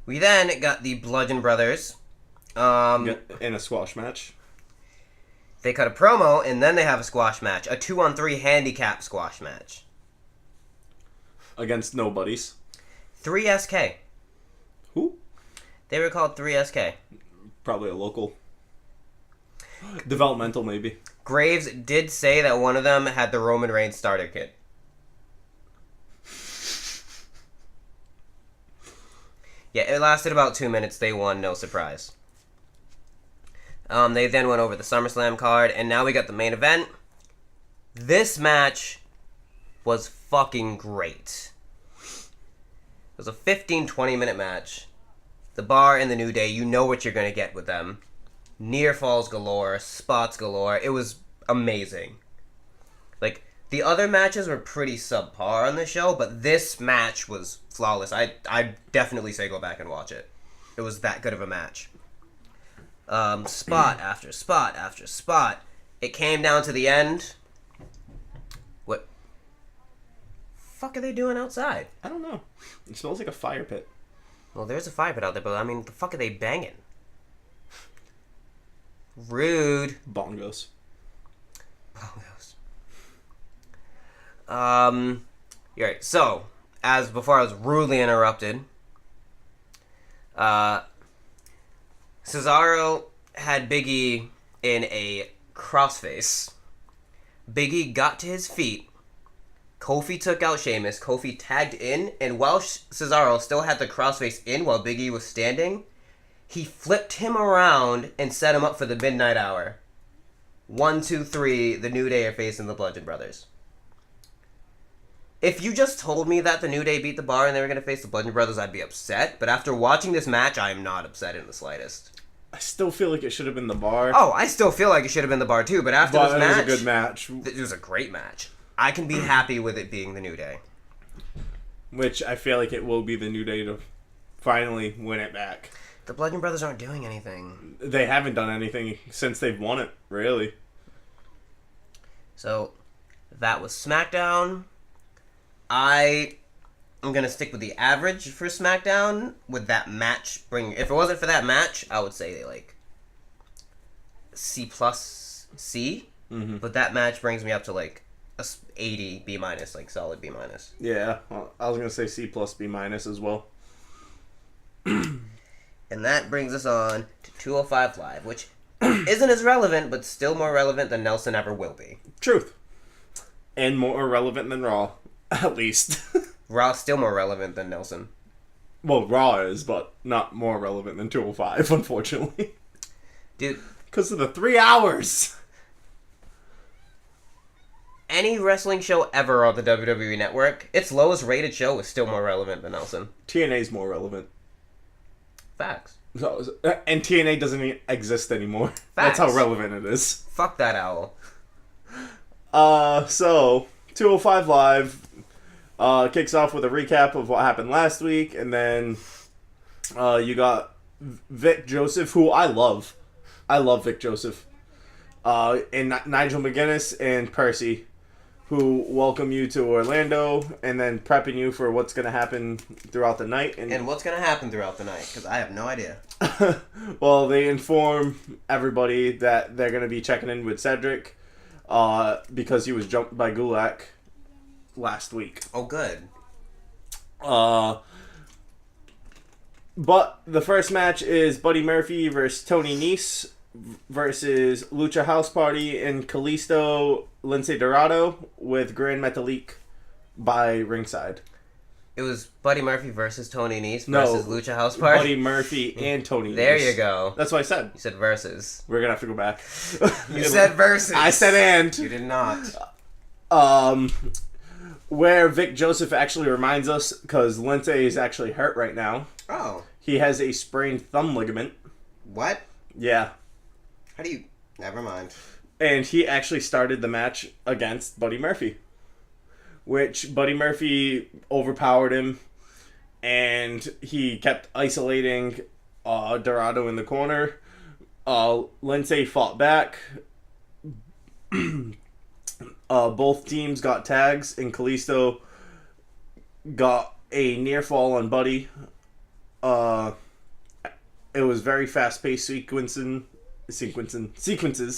We then got the Bludgeon Brothers. In a squash match. They cut a promo, and then they have a squash match. A 2-on-3 handicap squash match. Against nobodies. 3SK. Who? They were called 3SK. Probably a local. Developmental, maybe. Graves did say that one of them had the Roman Reigns starter kit. Yeah, it lasted about 2 minutes. They won, no surprise. They then went over the SummerSlam card, and now we got the main event. This match was fucking great. It was a 15-20 minute match. The Bar and the New Day, you know what you're going to get with them. near falls galore, spots galore. It was amazing. Like, the other matches were pretty subpar on the show, but this match was flawless. I'd definitely say go back and watch it. It was that good of a match. Spot after spot after spot. It came down to the end. What fuck are they doing outside? I don't know. It smells like a fire pit. Well, there's a fire pit out there, but I mean, the fuck are they banging? Rude. Bongos. You're right. So, as before I was rudely interrupted, Cesaro had Big E in a crossface. Big E got to his feet. Kofi took out Sheamus. Kofi tagged in, and while Cesaro still had the crossface in while Big E was standing, he flipped him around and set him up for the Midnight Hour. 1, 2, 3, the New Day are facing the Bludgeon Brothers. If you just told me that the New Day beat the Bar and they were going to face the Bludgeon Brothers, I'd be upset. But after watching this match, I am not upset in the slightest. I still feel like it should have been the Bar. Oh, I still feel like it should have been the Bar too. But after this match, it was a good match. It was a great match. I can be happy with it being the New Day. Which I feel like it will be the New Day to finally win it back. The Bludgeon Brothers aren't doing anything. They haven't done anything since they've won it, really. So, that was SmackDown. I'm going to stick with the average for SmackDown with that match. If it wasn't for that match, I would say like C+, C. Mm-hmm. But that match brings me up to like a 80 B-, like solid B-. Yeah, well, I was going to say C+, B- as well. And that brings us on to 205 Live, which isn't as relevant, but still more relevant than Nelson ever will be. Truth. And more relevant than Raw, at least. Raw's still more relevant than Nelson. Well, Raw is, but not more relevant than 205, unfortunately. Dude. Because of the 3 hours. Any wrestling show ever on the WWE Network, its lowest rated show is still more relevant than Nelson. TNA's more relevant. Facts. And TNA doesn't even exist anymore. Facts. That's how relevant it is. Fuck that owl. So 205 Live kicks off with a recap of what happened last week, and then you got Vic Joseph, who I love. I love Vic Joseph. And Nigel McGuinness and Percy, who welcome you to Orlando and then prepping you for what's going to happen throughout the night. And what's going to happen throughout the night? Because I have no idea. Well, they inform everybody that they're going to be checking in with Cedric because he was jumped by Gulak last week. Oh, good. But the first match is Buddy Murphy versus Tony Nese versus Lucha House Party and Kalisto Lince Dorado with Grand Metalik by ringside. It was Buddy Murphy versus Tony Nese versus Lucha House Party? Buddy Murphy and Tony Nese. There you go. That's what I said. You said versus. We're going to have to go back. You said versus. I said and. You did not. Where Vic Joseph actually reminds us, because Lince is actually hurt right now. Oh. He has a sprained thumb ligament. What? Yeah. How do you... Never mind. And he actually started the match against Buddy Murphy. Which Buddy Murphy overpowered him. And he kept isolating Dorado in the corner. Lince fought back. Both teams got tags. And Kalisto got a near fall on Buddy. It was very fast-paced sequences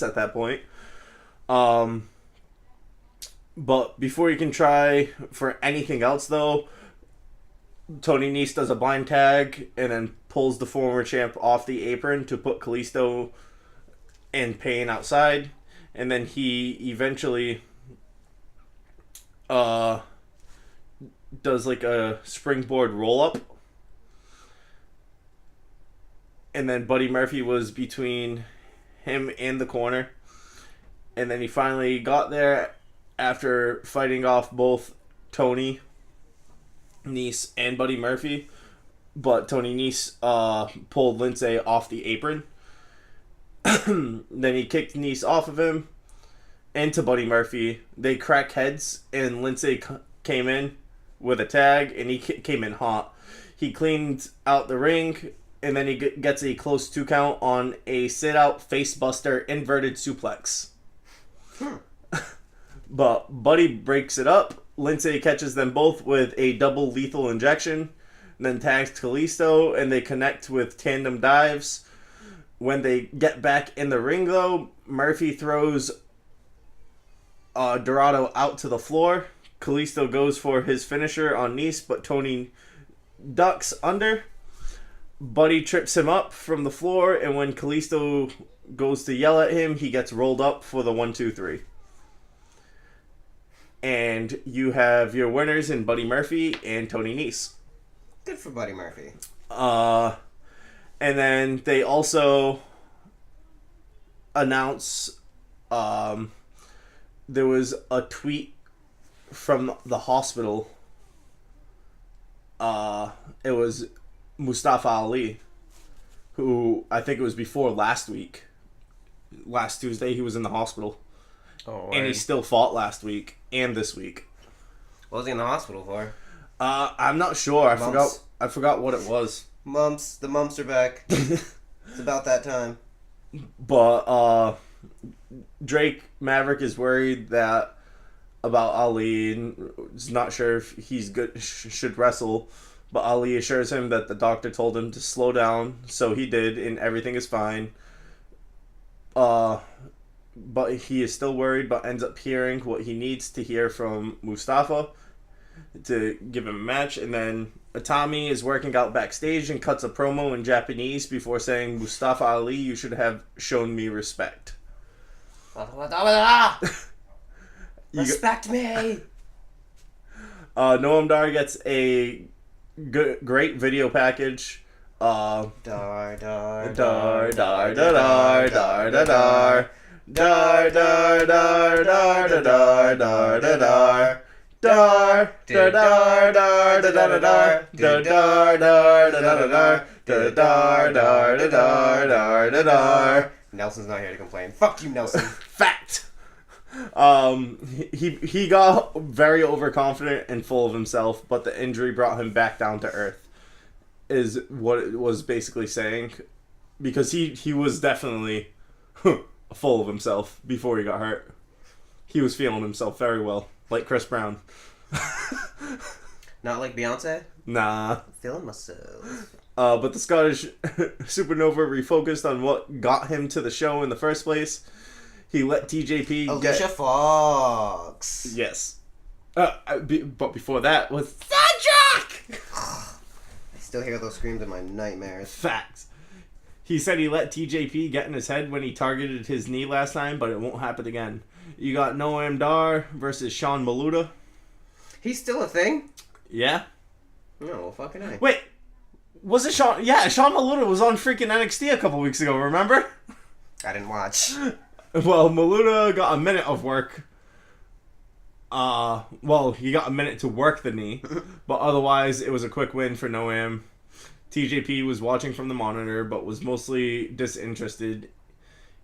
at that point. But before you can try for anything else, though, Tony Nese does a blind tag and then pulls the former champ off the apron to put Kalisto and Payne outside. And then he eventually does like a springboard roll-up. And then Buddy Murphy was between him and the corner. And then he finally got there after fighting off both Tony Nese and Buddy Murphy. But Tony Nese pulled Lince off the apron. Then he kicked Nice off of him into Buddy Murphy. They crack heads, and Lindsay came in with a tag, and he came in hot. He cleaned out the ring, and then he gets a close 2 count on a sit-out face-buster inverted suplex. But Buddy breaks it up. Lindsay catches them both with a double lethal injection, then tags Kalisto, and they connect with tandem dives. When they get back in the ring, though, Murphy throws Dorado out to the floor. Kalisto goes for his finisher on Nice, but Tony ducks under. Buddy trips him up from the floor, and when Kalisto goes to yell at him, he gets rolled up for the 1-2-3. And you have your winners in Buddy Murphy and Tony Nice. Good for Buddy Murphy. And then they also announce there was a tweet from the hospital. It was Mustafa Ali, who I think it was before last week. Last Tuesday, he was in the hospital. Oh, and he still fought last week and this week. What was he in the hospital for? I'm not sure. I forgot what it was. Mumps. The mumps are back. It's about that time. But Drake Maverick is worried that about Ali and is not sure if he's good should wrestle. But Ali assures him that the doctor told him to slow down, so he did, and everything is fine. But he is still worried, but ends up hearing what he needs to hear from Mustafa to give him a match. And then Itami is working out backstage and cuts a promo in Japanese before saying, "Mustafa Ali, you should have shown me respect." Respect me! Noam Dar gets a great video package. Dar, dar, dar, dar, dar, dar, dar, dar, dar. Dar dar dar dar dar dar dar dar dar dar dar dar dar dar dar dar dar dar. Nelson's not here to complain. Fuck you, Nelson. Fact. He got very overconfident and full of himself, but the injury brought him back down to earth, is what it was basically saying, because he was definitely full of himself before he got hurt. He was feeling himself very well, like Chris Brown. Not like Beyonce? Nah. Feeling myself. But the Scottish Supernova refocused on what got him to the show in the first place. He let TJP Alicia Fox. Yes. But before that was Cedric! I still hear those screams in my nightmares. Facts. He said he let TJP get in his head when he targeted his knee last time, but it won't happen again. You got Noam Dar versus Sean Maluda. He's still a thing? Yeah. No, well, fucking A. Wait, was it Sean? Yeah, Sean Maluda was on freaking NXT a couple weeks ago, remember? I didn't watch. Well, Maluda got a minute of work. Well, he got a minute to work the knee, but otherwise it was a quick win for Noam. TJP was watching from the monitor, but was mostly disinterested.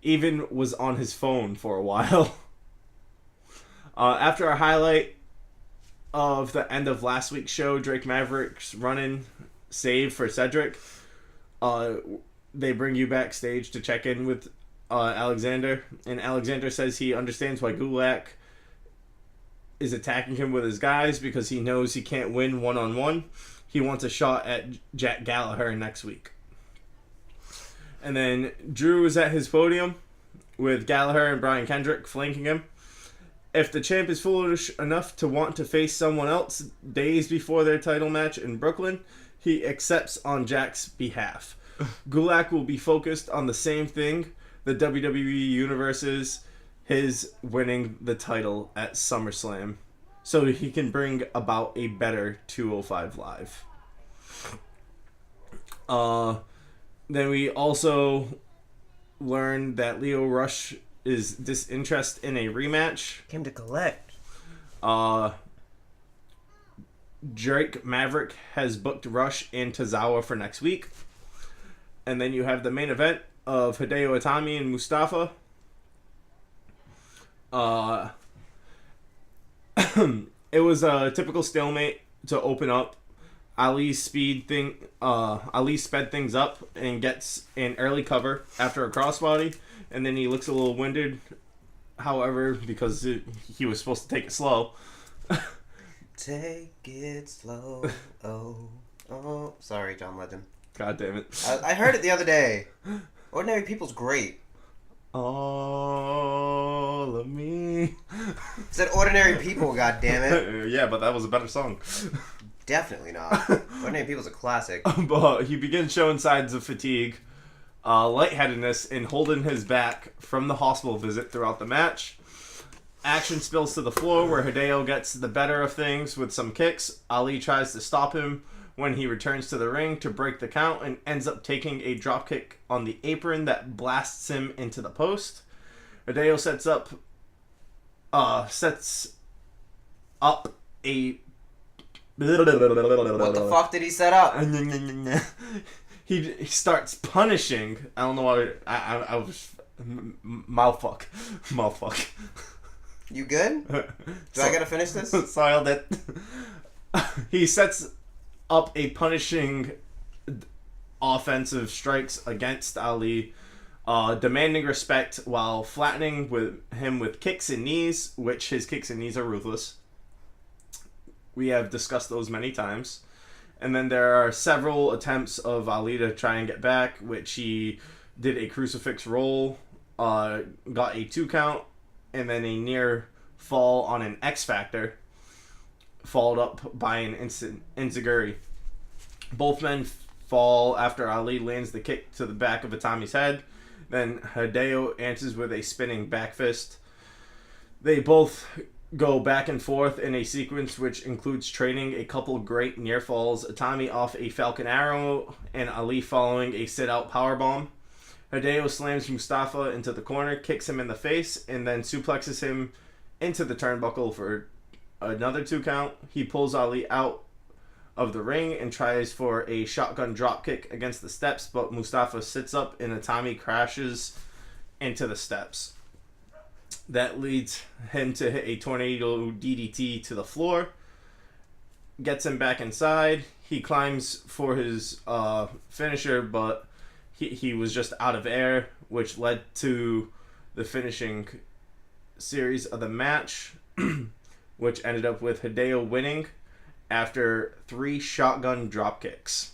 Even was on his phone for a while. After a highlight of the end of last week's show, Drake Maverick's run-in save for Cedric, they bring you backstage to check in with Alexander, and Alexander says he understands why Gulak is attacking him with his guys because he knows he can't win one-on-one. He wants a shot at Jack Gallagher next week. And then Drew is at his podium with Gallagher and Brian Kendrick flanking him. If the champ is foolish enough to want to face someone else days before their title match in Brooklyn, he accepts on Jack's behalf. Gulak will be focused on the same thing the WWE Universe's, his winning the title at SummerSlam, so he can bring about a better 205 Live. Then we also learned that Lio Rush is disinterested in a rematch. Came to collect. Drake Maverick has booked Rush and Tozawa for next week. And then you have the main event of Hideo Itami and Mustafa. It was a typical stalemate to open up. Ali sped things up and gets an early cover after a crossbody, and then he looks a little winded. However, because he was supposed to take it slow. Take it slow. Oh. Sorry, John Legend. God damn it. I heard it the other day. Ordinary People's great. All of me. It said Ordinary People, goddammit. Yeah, but that was a better song. Definitely not. Ordinary People's a classic. But he begins showing signs of fatigue, lightheadedness, and holding his back from the hospital visit throughout the match. Action spills to the floor where Hideo gets the better of things with some kicks. Ali tries to stop him when he returns to the ring to break the count and ends up taking a dropkick on the apron that blasts him into the post. Hideo sets up a... What the fuck did he set up? He starts punishing. I don't know what I was... Mouthfuck. You good? Do I gotta finish this? Soiled it. He sets up a punishing offensive strikes against Ali, demanding respect while flattening him with kicks and knees, which his kicks and knees are ruthless. We have discussed those many times. And then there are several attempts of Ali to try and get back, which he did a crucifix roll, got a 2 count, and then a near fall on an X Factor, followed up by an instant enziguri. Both men fall after Ali lands the kick to the back of Itami's head. Then Hideo answers with a spinning back fist. They both go back and forth in a sequence which includes trading a couple great near falls, Itami off a Falcon Arrow and Ali following a sit-out powerbomb. Hideo slams Mustafa into the corner, kicks him in the face, and then suplexes him into the turnbuckle for another 2 count. He pulls Ali out of the ring and tries for a shotgun dropkick against the steps, but Mustafa sits up and Itami crashes into the steps. That leads him to hit a tornado DDT to the floor. Gets him back inside. He climbs for his finisher, but he was just out of air, which led to the finishing series of the match, which ended up with Hideo winning after 3 shotgun dropkicks,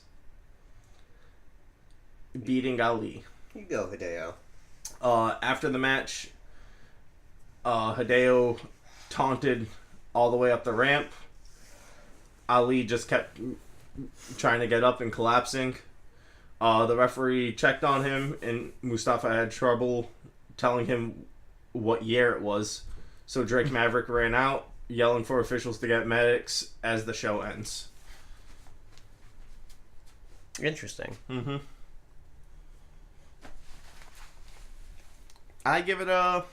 beating Ali. You go, Hideo. After the match, Hideo taunted all the way up the ramp. Ali just kept trying to get up and collapsing. The referee checked on him, and Mustafa had trouble telling him what year it was. So Drake Maverick ran out, yelling for officials to get medics as the show ends. Interesting. Mm-hmm. I give it a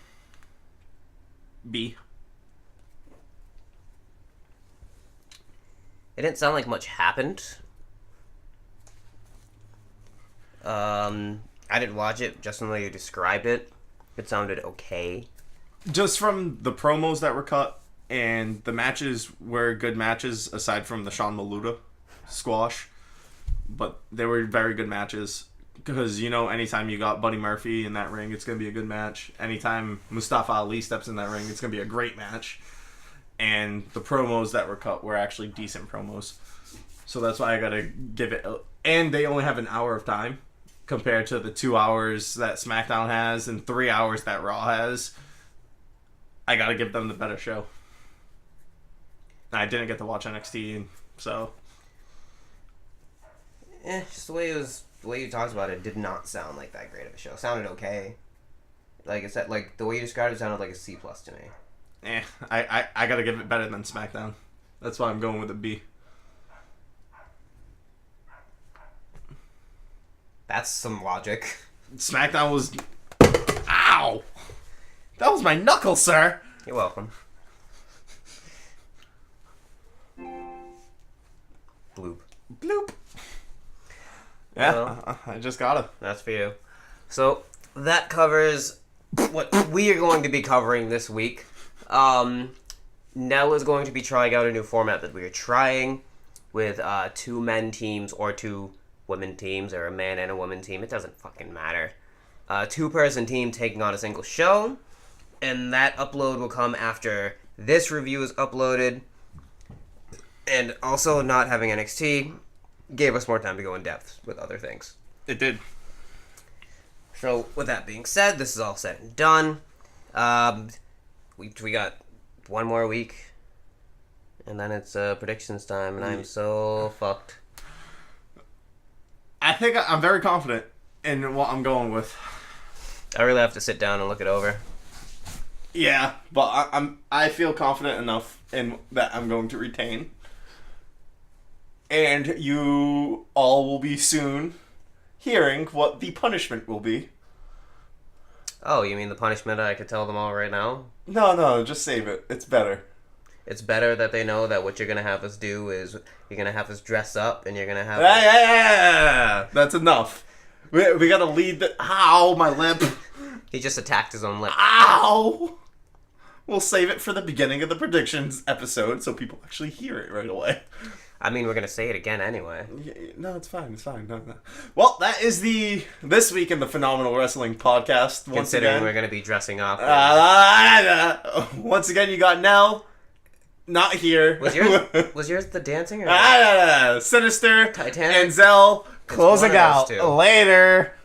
B. It didn't sound like much happened. I didn't watch it. Just the way you described it, it sounded okay. Just from the promos that were cut, and the matches were good matches, aside from the Sean Maluda squash. But they were very good matches. Because, you know, anytime you got Buddy Murphy in that ring, it's going to be a good match. Anytime Mustafa Ali steps in that ring, it's going to be a great match. And the promos that were cut were actually decent promos. So that's why I got to give it... And they only have an hour of time compared to the 2 hours that Smackdown has and 3 hours that Raw has. I got to give them the better show. I didn't get to watch NXT, so... Just the way it was... The way you talked about it did not sound like that great of a show. It sounded okay. Like I said, like the way you described it sounded like a C+ to me. I gotta give it better than SmackDown. That's why I'm going with a B. That's some logic. SmackDown was... Ow! That was my knuckle, sir! You're welcome. Bloop. Bloop. Yeah, Well, I just got it. that's for you. So that covers what we are going to be covering this week. Nell is going to be trying out a new format that we are trying with 2 men teams or 2 women teams, or a man and a woman team. It doesn't fucking matter. 2-person team taking on a single show, and that upload will come after this review is uploaded. And also, not having NXT gave us more time to go in depth with other things. It did. So, with that being said, this is all said and done. We got 1 more week, and then it's predictions time, and I'm so fucked. I think I'm very confident in what I'm going with. I really have to sit down and look it over. Yeah, but I feel confident enough in that I'm going to retain. And you all will be soon hearing what the punishment will be. Oh, you mean the punishment I could tell them all right now? No, just save it. It's better. It's better that they know that what you're going to have us do is you're going to have us dress up and you're going to have... Yeah. That's enough. We got to lead the... Ow, my lip. He just attacked his own lip. Ow! We'll save it for the beginning of the predictions episode so people actually hear it right away. I mean, we're going to say it again anyway. No, it's fine. No. Well, that is this week in the Phenomenal Wrestling Podcast. Considering we're going to be dressing up. Once again, you got Nell. Not here. Was yours the dancing? Or Synyster Titanic? and Zel closing out. Later.